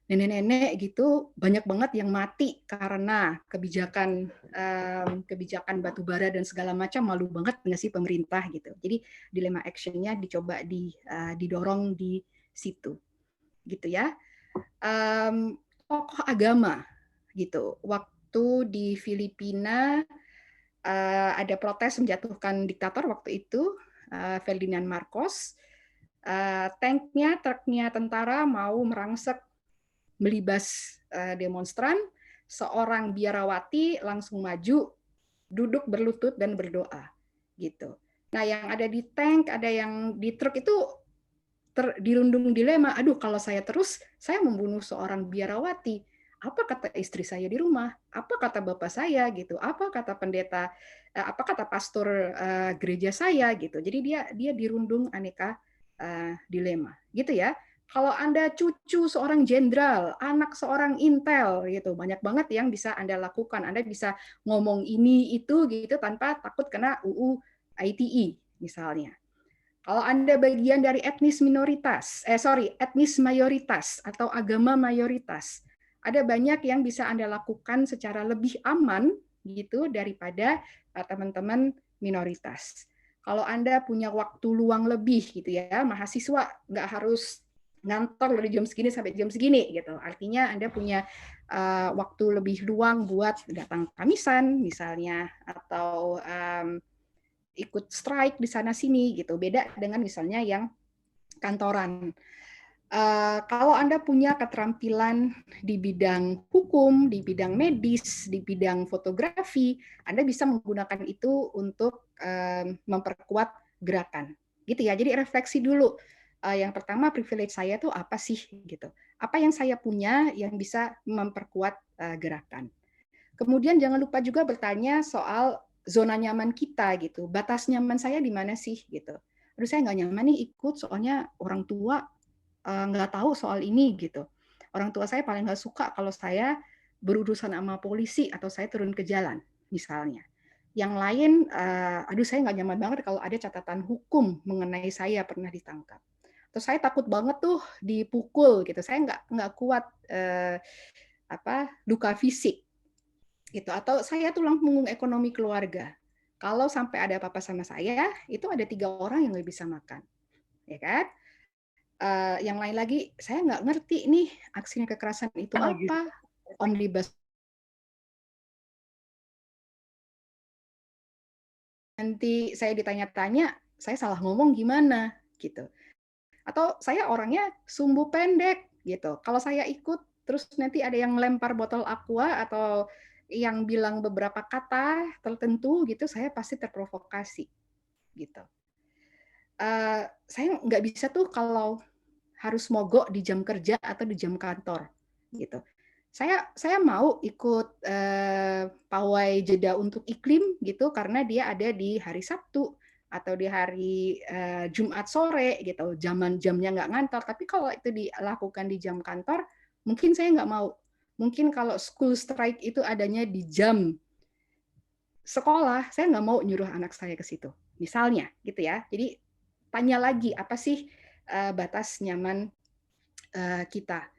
nenek-nenek gitu banyak banget yang mati karena kebijakan batu bara dan segala macam, malu banget nggak sih pemerintah gitu. Jadi dilema actionnya dicoba didorong di situ gitu ya. Tokoh agama gitu. Waktu di Filipina ada protes menjatuhkan diktator waktu itu, Ferdinand Marcos. Tanknya, truknya tentara mau merangsek melibas demonstran, seorang biarawati langsung maju, duduk berlutut dan berdoa, gitu. Nah, yang ada di tank, ada yang di truk itu dirundung dilema. Aduh, kalau saya terus, saya membunuh seorang biarawati. Apa kata istri saya di rumah? Apa kata bapak saya gitu? Apa kata pendeta? Apa kata pastor gereja saya gitu? Jadi dia dirundung aneka dilema, gitu ya. Kalau Anda cucu seorang jenderal, anak seorang intel gitu, banyak banget yang bisa Anda lakukan. Anda bisa ngomong ini itu gitu tanpa takut kena UU ITE misalnya. Kalau Anda bagian dari etnis mayoritas atau agama mayoritas, ada banyak yang bisa Anda lakukan secara lebih aman gitu daripada teman-teman minoritas. Kalau Anda punya waktu luang lebih gitu ya, mahasiswa nggak harus ngantor dari jam segini sampai jam segini gitu. Artinya Anda punya waktu lebih luang buat datang kamisan misalnya, atau ikut strike di sana sini gitu. Beda dengan misalnya yang kantoran. Kalau Anda punya keterampilan di bidang hukum, di bidang medis, di bidang fotografi, Anda bisa menggunakan itu untuk memperkuat gerakan. Gitu ya. Jadi refleksi dulu. Yang pertama, privilege saya tuh apa sih gitu. Apa yang saya punya yang bisa memperkuat gerakan. Kemudian jangan lupa juga bertanya soal zona nyaman kita gitu. Batas nyaman saya di mana sih gitu. Aduh, saya nggak nyaman nih ikut soalnya orang tua nggak tahu soal ini gitu. Orang tua saya paling nggak suka kalau saya berurusan sama polisi atau saya turun ke jalan misalnya. Yang lain, aduh saya nggak nyaman banget kalau ada catatan hukum mengenai saya pernah ditangkap. Terus saya takut banget tuh dipukul gitu. Saya nggak kuat luka fisik gitu, atau saya tulang punggung ekonomi keluarga. Kalau sampai ada apa-apa sama saya, itu ada 3 orang yang nggak bisa makan, ya kan? Yang lain lagi, saya nggak ngerti nih aksinya kekerasan itu apa, omnibus nanti saya ditanya-tanya, saya salah ngomong gimana gitu. Atau saya orangnya sumbu pendek gitu. Kalau saya ikut terus nanti ada yang lempar botol aqua atau yang bilang beberapa kata tertentu gitu, saya pasti terprovokasi gitu. Saya nggak bisa tuh kalau harus mogok di jam kerja atau di jam kantor gitu. Saya mau ikut pawai jeda untuk iklim gitu karena dia ada di hari Sabtu atau di hari Jumat sore gitu, jamnya nggak ngantor. Tapi kalau itu dilakukan di jam kantor, mungkin saya nggak mau. Mungkin kalau school strike itu adanya di jam sekolah, saya nggak mau nyuruh anak saya ke situ. Misalnya gitu ya. Jadi tanya lagi apa sih batas nyaman kita.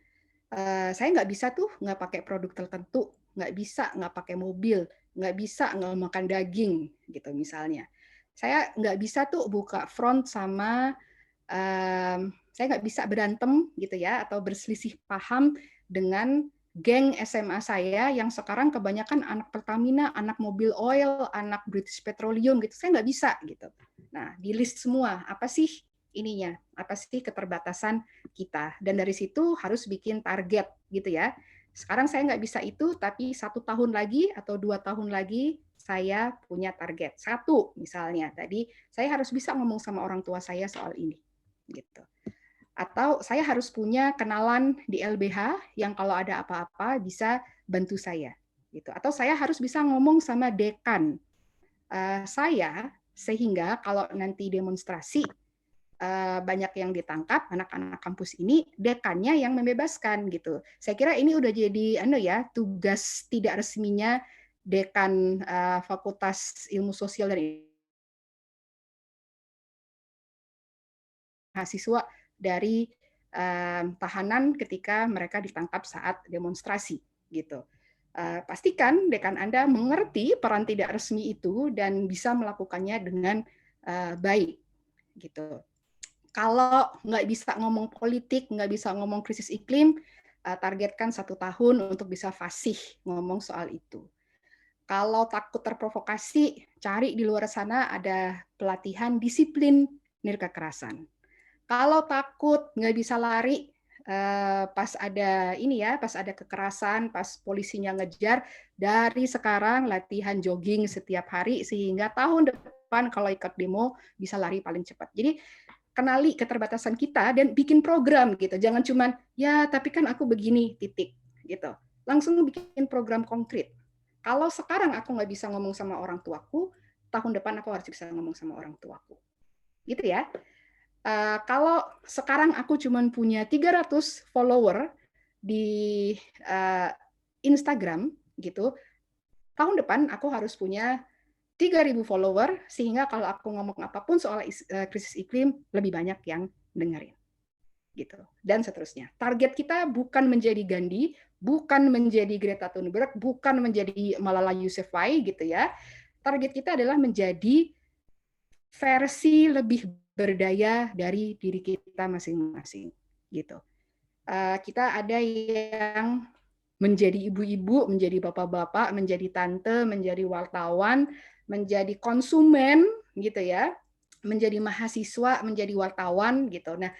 Saya nggak bisa tuh nggak pakai produk tertentu, nggak bisa nggak pakai mobil, nggak bisa nggak makan daging gitu misalnya. Saya nggak bisa tuh buka front sama saya nggak bisa berantem gitu ya atau berselisih paham dengan geng SMA saya yang sekarang kebanyakan anak Pertamina, anak mobil oil, anak British Petroleum gitu. Saya nggak bisa gitu. Nah, di list semua apa sih ininya? Apa sih keterbatasan kita? Dan dari situ harus bikin target gitu ya. Sekarang saya nggak bisa itu, tapi 1 tahun lagi atau 2 tahun lagi saya punya target. 1 misalnya tadi, saya harus bisa ngomong sama orang tua saya soal ini. Gitu. Atau saya harus punya kenalan di LBH yang kalau ada apa-apa bisa bantu saya. Gitu. Atau saya harus bisa ngomong sama dekan saya sehingga kalau nanti demonstrasi banyak yang ditangkap anak-anak kampus ini, dekannya yang membebaskan gitu. Saya kira ini udah jadi tugas tidak resminya dekan Fakultas Ilmu Sosial dan mahasiswa dari tahanan ketika mereka ditangkap saat demonstrasi gitu. Pastikan dekan Anda mengerti peran tidak resmi itu dan bisa melakukannya dengan baik gitu. Kalau nggak bisa ngomong politik, nggak bisa ngomong krisis iklim, targetkan 1 tahun untuk bisa fasih ngomong soal itu. Kalau takut terprovokasi, cari di luar sana ada pelatihan disiplin nirkekerasan. Kalau takut nggak bisa lari pas ada kekerasan, pas polisinya ngejar, dari sekarang latihan jogging setiap hari sehingga tahun depan kalau ikut demo bisa lari paling cepat. Jadi kenali keterbatasan kita dan bikin program gitu. Jangan cuman ya tapi kan aku begini titik gitu. Langsung bikin program konkret. Kalau sekarang aku nggak bisa ngomong sama orang tuaku, tahun depan aku harus bisa ngomong sama orang tuaku. Gitu ya. Kalau sekarang aku cuma punya 300 follower di Instagram gitu, tahun depan aku harus punya 3.000 follower, sehingga kalau aku ngomong apapun soal krisis iklim, lebih banyak yang dengerin. Gitu. Dan seterusnya. Target kita bukan menjadi Gandhi, bukan menjadi Greta Thunberg, bukan menjadi Malala Yousafzai gitu ya. Target kita adalah menjadi versi lebih berdaya dari diri kita masing-masing gitu. Kita ada yang menjadi ibu-ibu, menjadi bapak-bapak, menjadi tante, menjadi wartawan, menjadi konsumen gitu ya, menjadi mahasiswa, menjadi wartawan gitu. Nah,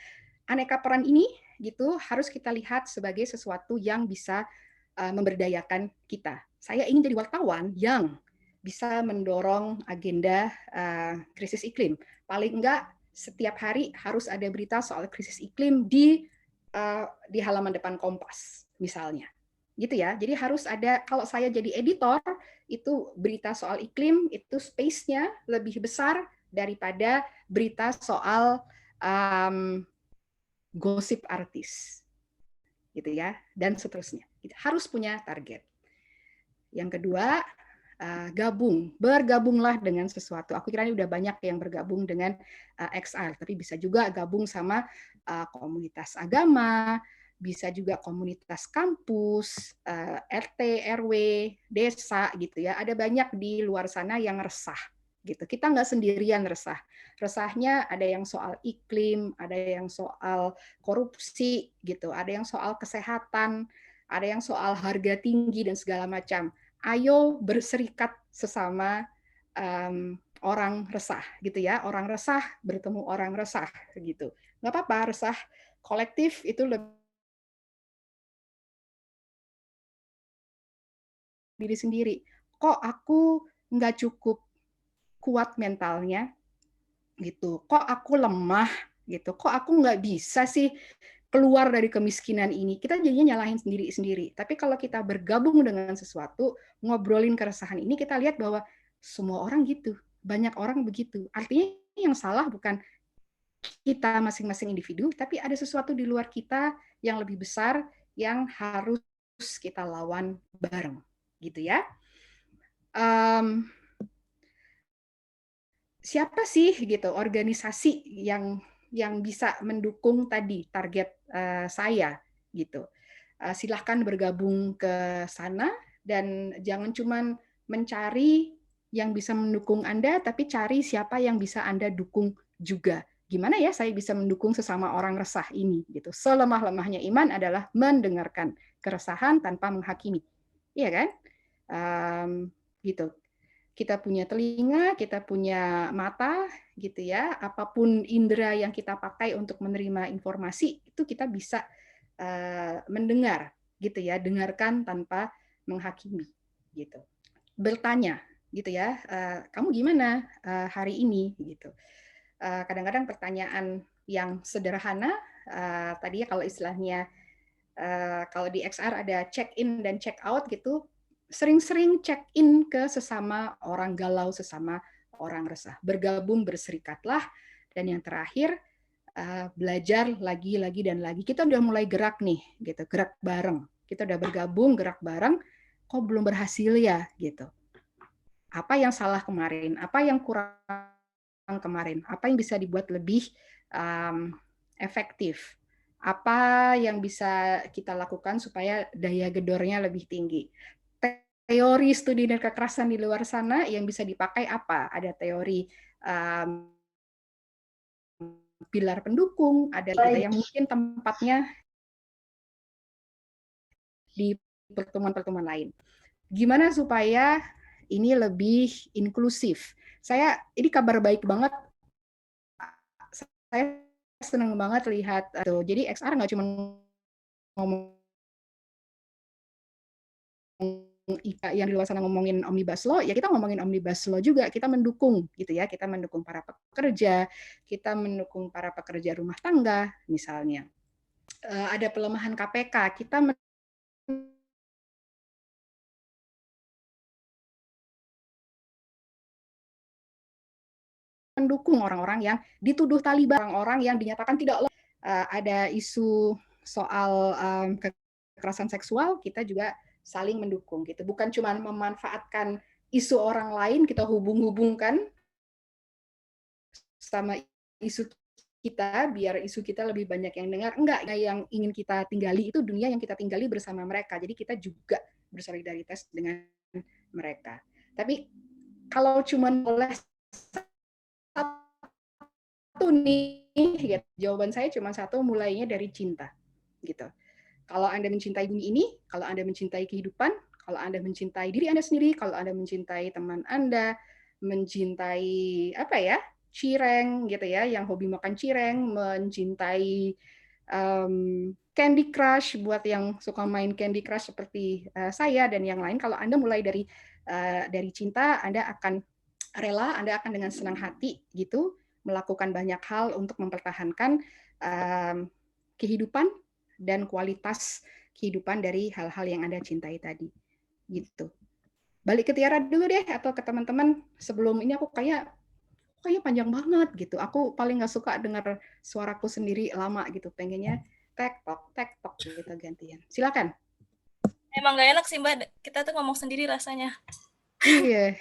aneka peran ini gitu harus kita lihat sebagai sesuatu yang bisa memberdayakan kita. Saya ingin jadi wartawan yang bisa mendorong agenda krisis iklim. Paling enggak setiap hari harus ada berita soal krisis iklim di halaman depan Kompas misalnya. Gitu ya. Jadi harus ada, kalau saya jadi editor, itu berita soal iklim itu space-nya lebih besar daripada berita soal gosip artis, gitu ya, dan seterusnya. Kita harus punya target. Yang kedua, bergabunglah dengan sesuatu. Aku kira ini udah banyak yang bergabung dengan XR, tapi bisa juga gabung sama komunitas agama, bisa juga komunitas kampus, RT, RW, desa, gitu ya. Ada banyak di luar sana yang resah. Gitu. Kita nggak sendirian resah. Resahnya ada yang soal iklim, ada yang soal korupsi, gitu, ada yang soal kesehatan, ada yang soal harga tinggi dan segala macam. Ayo berserikat sesama orang resah, gitu ya. Orang resah bertemu orang resah, gitu. Nggak apa-apa, resah kolektif itu lebih diri sendiri. Kok aku nggak cukup kuat mentalnya, gitu. Kok aku lemah, gitu. Kok aku nggak bisa sih keluar dari kemiskinan ini. Kita jadinya nyalahin sendiri-sendiri. Tapi kalau kita bergabung dengan sesuatu, ngobrolin keresahan ini, kita lihat bahwa semua orang gitu. Banyak orang begitu. Artinya yang salah bukan kita masing-masing individu, tapi ada sesuatu di luar kita yang lebih besar yang harus kita lawan bareng. Gitu ya. Siapa sih gitu organisasi yang bisa mendukung tadi target saya gitu. Silahkan bergabung ke sana dan jangan cuma mencari yang bisa mendukung Anda, tapi cari siapa yang bisa Anda dukung juga. Gimana ya saya bisa mendukung sesama orang resah ini gitu. Selemah-lemahnya iman adalah mendengarkan keresahan tanpa menghakimi. Iya kan? Gitu. Kita punya telinga, kita punya mata, gitu ya. Apapun indera yang kita pakai untuk menerima informasi, itu kita bisa mendengar, gitu ya. Dengarkan tanpa menghakimi, gitu. Bertanya, gitu ya. Kamu gimana hari ini, gitu. Kadang-kadang pertanyaan yang sederhana, tadi ya kalau istilahnya, kalau di XR ada check in dan check out, gitu. Sering-sering check in ke sesama orang galau, sesama orang resah. Bergabung, berserikatlah. Dan yang terakhir, belajar lagi dan lagi. Kita udah mulai gerak nih, gitu, gerak bareng. Kita udah bergabung, gerak bareng. Kok belum berhasil ya, gitu. Apa yang salah kemarin? Apa yang kurang kemarin? Apa yang bisa dibuat lebih efektif? Apa yang bisa kita lakukan supaya daya gedornya lebih tinggi? Teori studi dan kekerasan di luar sana yang bisa dipakai apa? Ada teori pilar pendukung, ada gitu yang mungkin tempatnya di pertemuan-pertemuan lain. Gimana supaya ini lebih inklusif? Ini kabar baik banget. Saya senang banget lihat. Jadi XR nggak cuma ngomong yang di luar sana ngomongin Omnibus Law, ya kita ngomongin Omnibus Law juga, kita mendukung gitu ya, kita mendukung para pekerja, kita mendukung para pekerja rumah tangga misalnya. Ada pelemahan KPK, kita mendukung orang-orang yang dituduh Taliban, orang-orang yang dinyatakan tidak ada isu soal kekerasan seksual, kita juga saling mendukung gitu. Bukan cuma memanfaatkan isu orang lain, kita hubung-hubungkan sama isu kita biar isu kita lebih banyak yang dengar. Enggak, yang ingin kita tinggali itu dunia yang kita tinggali bersama mereka. Jadi kita juga bersolidaritas dengan mereka. Tapi kalau cuma boleh satu nih, ya, jawaban saya cuma satu, mulainya dari cinta, gitu. Kalau Anda mencintai bumi ini, kalau Anda mencintai kehidupan, kalau Anda mencintai diri Anda sendiri, kalau Anda mencintai teman Anda, mencintai apa ya, cireng gitu ya, yang hobi makan cireng, mencintai Candy Crush buat yang suka main Candy Crush seperti saya dan yang lain. Kalau Anda mulai dari cinta, Anda akan rela, Anda akan dengan senang hati gitu melakukan banyak hal untuk mempertahankan kehidupan dan kualitas kehidupan dari hal-hal yang Anda cintai tadi. Gitu. Balik ke Tiara dulu deh, atau ke teman-teman. Sebelum ini aku kayaknya panjang banget gitu. Aku paling nggak suka dengar suaraku sendiri lama gitu. Pengennya tek tok gitu gantian. Silakan. Emang nggak enak sih Mbak, kita tuh ngomong sendiri rasanya. Iya.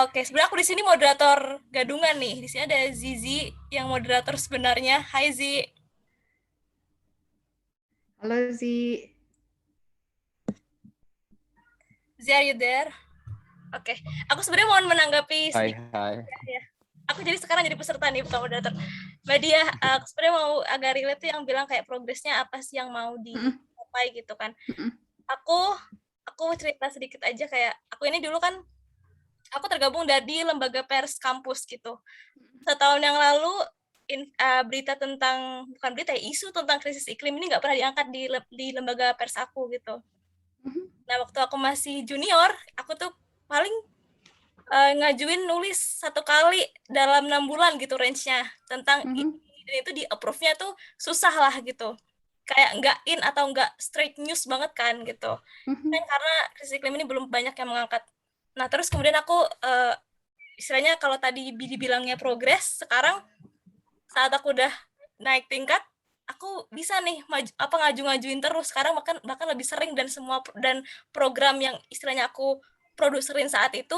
Oke, sebenarnya aku di sini moderator gadungan nih. Di sini ada Zizi yang moderator sebenarnya. Hai Zi. Halo Zi. Zi, are you there? Oke, aku sebenarnya mau menanggapi. Hai. Ya. Aku jadi sekarang jadi peserta nih, bukan moderator. Mbak Dia, aku sebenarnya mau agak relate tuh yang bilang kayak progresnya apa sih yang mau dicapai gitu kan. Aku cerita sedikit aja, kayak aku ini dulu kan aku tergabung dari lembaga pers kampus gitu. Setahun yang lalu berita tentang, bukan berita ya, isu tentang krisis iklim ini nggak pernah diangkat di lembaga pers aku gitu. Nah, waktu aku masih junior, aku tuh paling ngajuin nulis 1 kali dalam 6 bulan gitu range-nya tentang ini, dan itu di approve-nya tuh susah lah gitu. Kayak nggak in atau nggak straight news banget kan gitu. Dan karena krisis iklim ini belum banyak yang mengangkat. Nah, terus kemudian aku istilahnya kalau tadi dibilangnya progres, sekarang saat aku udah naik tingkat, aku bisa nih ngaju-ngajuin terus. Sekarang bahkan lebih sering, dan program yang istilahnya aku produserin saat itu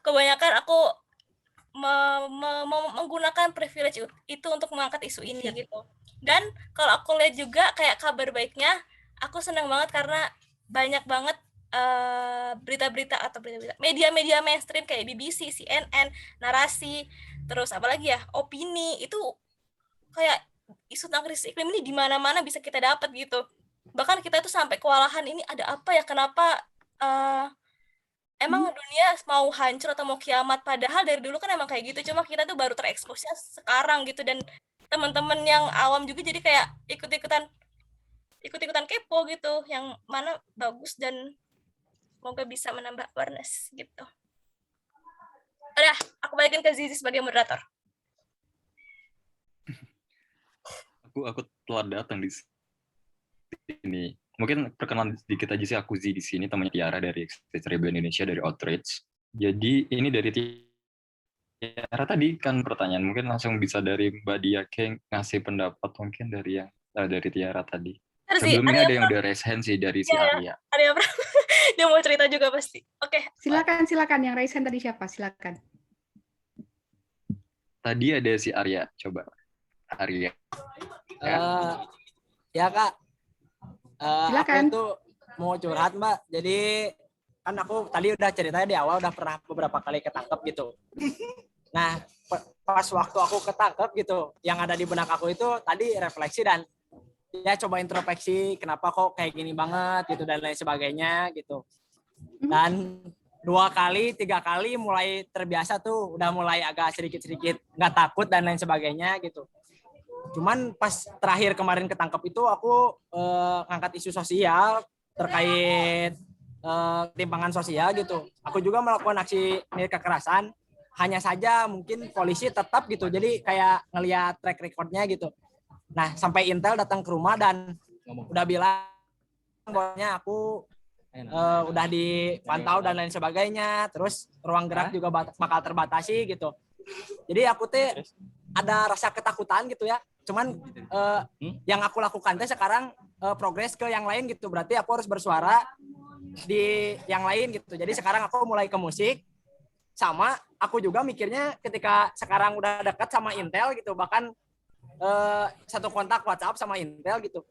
kebanyakan aku menggunakan privilege itu untuk mengangkat isu ini gitu. Dan kalau aku lihat juga kayak kabar baiknya, aku senang banget karena banyak banget berita-berita media-media mainstream kayak BBC, CNN, Narasi, terus apalagi ya, Opini, itu kayak isu tentang krisis iklim ini di mana-mana bisa kita dapat gitu. Bahkan kita tuh sampai kewalahan, ini ada apa ya, kenapa emang dunia mau hancur atau mau kiamat, padahal dari dulu kan emang kayak gitu, cuma kita tuh baru tereksposnya sekarang gitu. Dan teman-teman yang awam juga jadi kayak ikut-ikutan kepo gitu, yang mana bagus, dan semoga bisa menambah awareness gitu. Udah, aku balikin ke Zizi sebagai moderator. Aku telah datang di sini. Mungkin perkenalan sedikit aja sih, aku Zi di sini, temannya Tiara dari Express Indonesia, dari Outreach. Jadi ini dari Tiara tadi kan pertanyaan, mungkin langsung bisa dari Mbak Dia ngasih pendapat mungkin dari Tiara tadi. Sebelumnya ada yang udah raise hand sih dari si Arya. Arya dia mau cerita juga pasti. Oke. Silakan yang raise hand tadi siapa? Silakan. Tadi ada si Arya, coba Arya. Ya Kak. Silakan. Aku tuh mau curhat Mbak. Jadi kan aku tadi udah ceritanya di awal udah pernah beberapa kali ketangkep gitu. Nah pas waktu aku ketangkep gitu, yang ada di benak aku itu tadi refleksi dan ya coba introspeksi kenapa kok kayak gini banget gitu dan lain sebagainya gitu. Dan 2 kali 3 kali mulai terbiasa tuh, udah mulai agak sedikit-sedikit nggak takut dan lain sebagainya gitu. Cuman pas terakhir kemarin ketangkep itu aku ngangkat isu sosial terkait ketimpangan sosial gitu. Aku juga melakukan aksi kekerasan, hanya saja mungkin polisi tetap gitu, jadi kayak ngelihat track recordnya gitu. Nah sampai Intel datang ke rumah dan udah bilang bahwanya aku udah dipantau dan lain sebagainya, terus ruang gerak juga bakal terbatasi gitu. Jadi aku teh ada rasa ketakutan gitu ya. Cuman yang aku lakukan teh sekarang progres ke yang lain gitu. Berarti aku harus bersuara di yang lain gitu. Jadi sekarang aku mulai ke musik, sama aku juga mikirnya ketika sekarang udah dekat sama Intel gitu, bahkan satu kontak WhatsApp sama Intel gitu.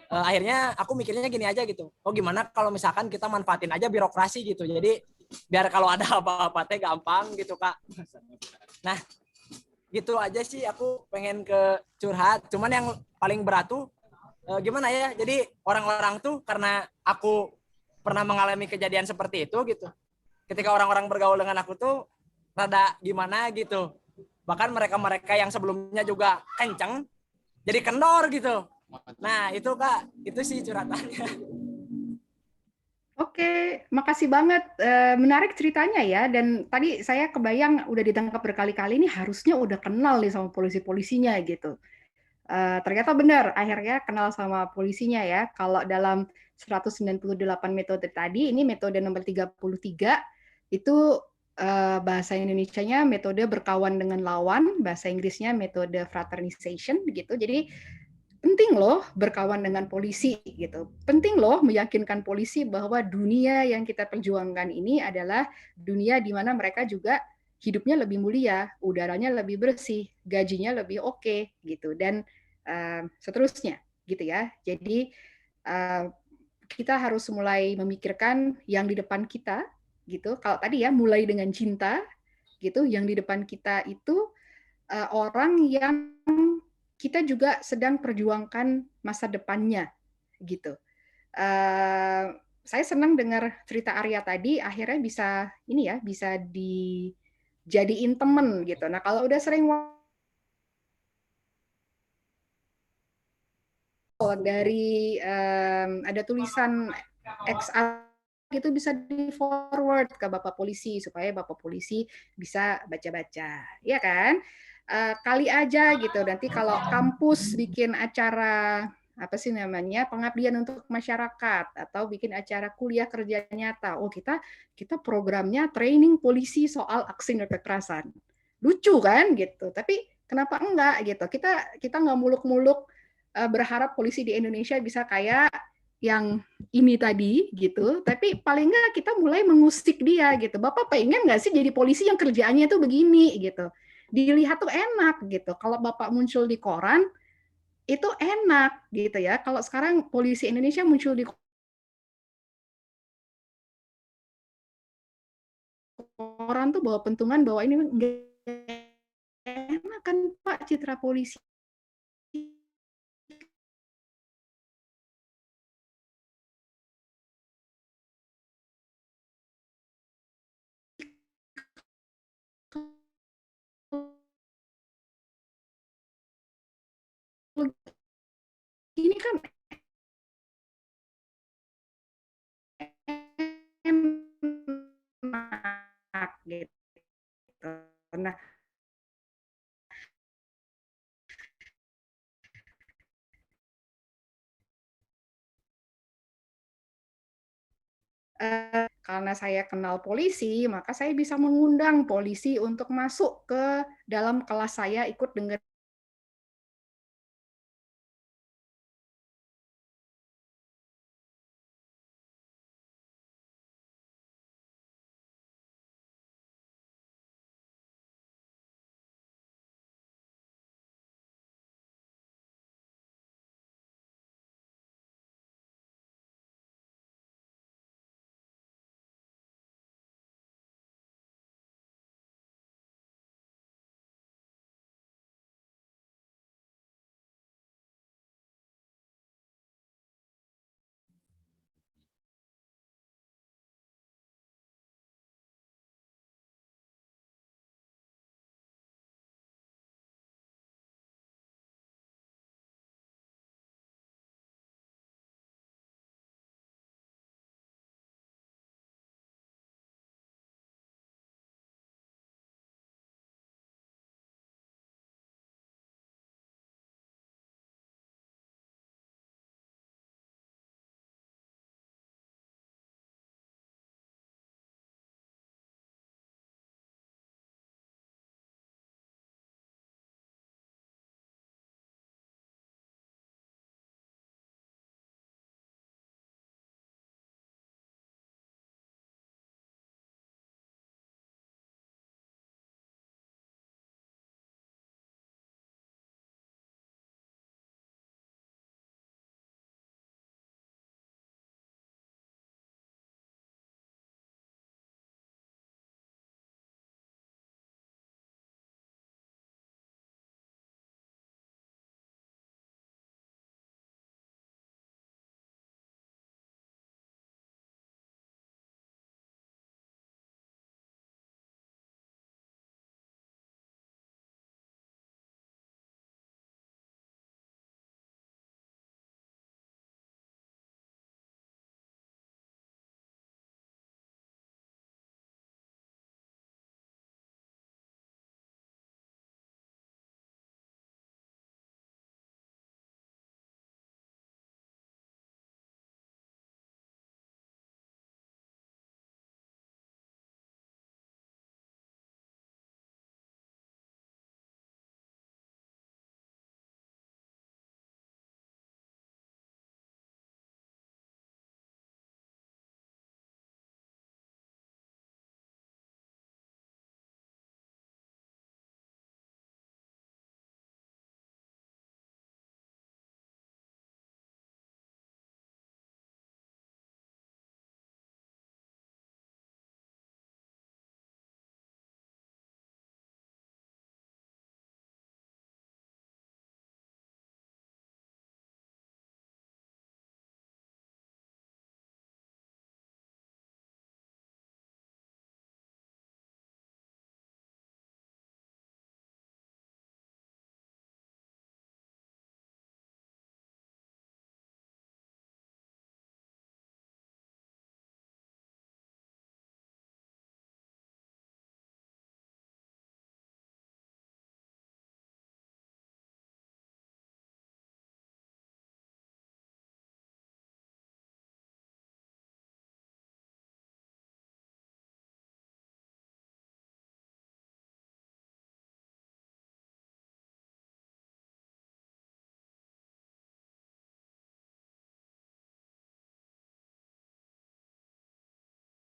Akhirnya aku mikirnya gini aja gitu. Oh gimana kalau misalkan kita manfaatin aja birokrasi gitu. Jadi biar kalau ada apa-apa teh gampang gitu Kak. Nah gitu aja sih aku pengen ke curhat. Cuman yang paling berat tuh gimana ya. Jadi orang-orang tuh karena aku pernah mengalami kejadian seperti itu gitu. Ketika orang-orang bergaul dengan aku tuh rada gimana gitu. Bahkan mereka-mereka yang sebelumnya juga kenceng jadi kendor gitu. Nah itu Kak, itu sih curhatannya. Oke, makasih banget. Menarik ceritanya ya. Dan tadi saya kebayang udah ditangkap berkali-kali, ini harusnya udah kenal nih sama polisi-polisinya gitu. Ternyata benar, akhirnya kenal sama polisinya ya. Kalau dalam 198 metode tadi, ini metode nomor 33, itu bahasa Indonesianya metode berkawan dengan lawan, bahasa Inggrisnya metode fraternization begitu. Jadi penting loh berkawan dengan polisi gitu. Penting loh meyakinkan polisi bahwa dunia yang kita perjuangkan ini adalah dunia di mana mereka juga hidupnya lebih mulia, udaranya lebih bersih, gajinya lebih oke gitu dan seterusnya gitu ya. Jadi kita harus mulai memikirkan yang di depan kita gitu. Kalau tadi ya mulai dengan cinta gitu, yang di depan kita itu orang yang kita juga sedang perjuangkan masa depannya gitu. Saya senang dengar cerita Arya tadi, akhirnya bisa ini ya, bisa dijadiin temen gitu. Nah kalau udah sering dari ada tulisan XA itu bisa di forward ke Bapak Polisi supaya Bapak Polisi bisa baca-baca, ya kan? Kali aja gitu. Nanti kalau kampus bikin acara apa sih namanya pengabdian untuk masyarakat atau bikin acara kuliah kerja nyata, oh kita programnya training polisi soal aksi kekerasan, lucu kan gitu. Tapi kenapa enggak gitu? Kita nggak muluk-muluk berharap polisi di Indonesia bisa kayak yang ini tadi gitu, tapi paling nggak kita mulai mengusik dia gitu. Bapak pengen nggak sih jadi polisi yang kerjaannya itu begini gitu, dilihat tuh enak gitu. Kalau Bapak muncul di koran itu enak gitu ya. Kalau sekarang polisi Indonesia muncul di koran tuh bawa pentungan bahwa ini nggak enak kan Pak citra polisi. Ini kan enak gitu. Nah, karena saya kenal polisi, maka saya bisa mengundang polisi untuk masuk ke dalam kelas saya ikut dengar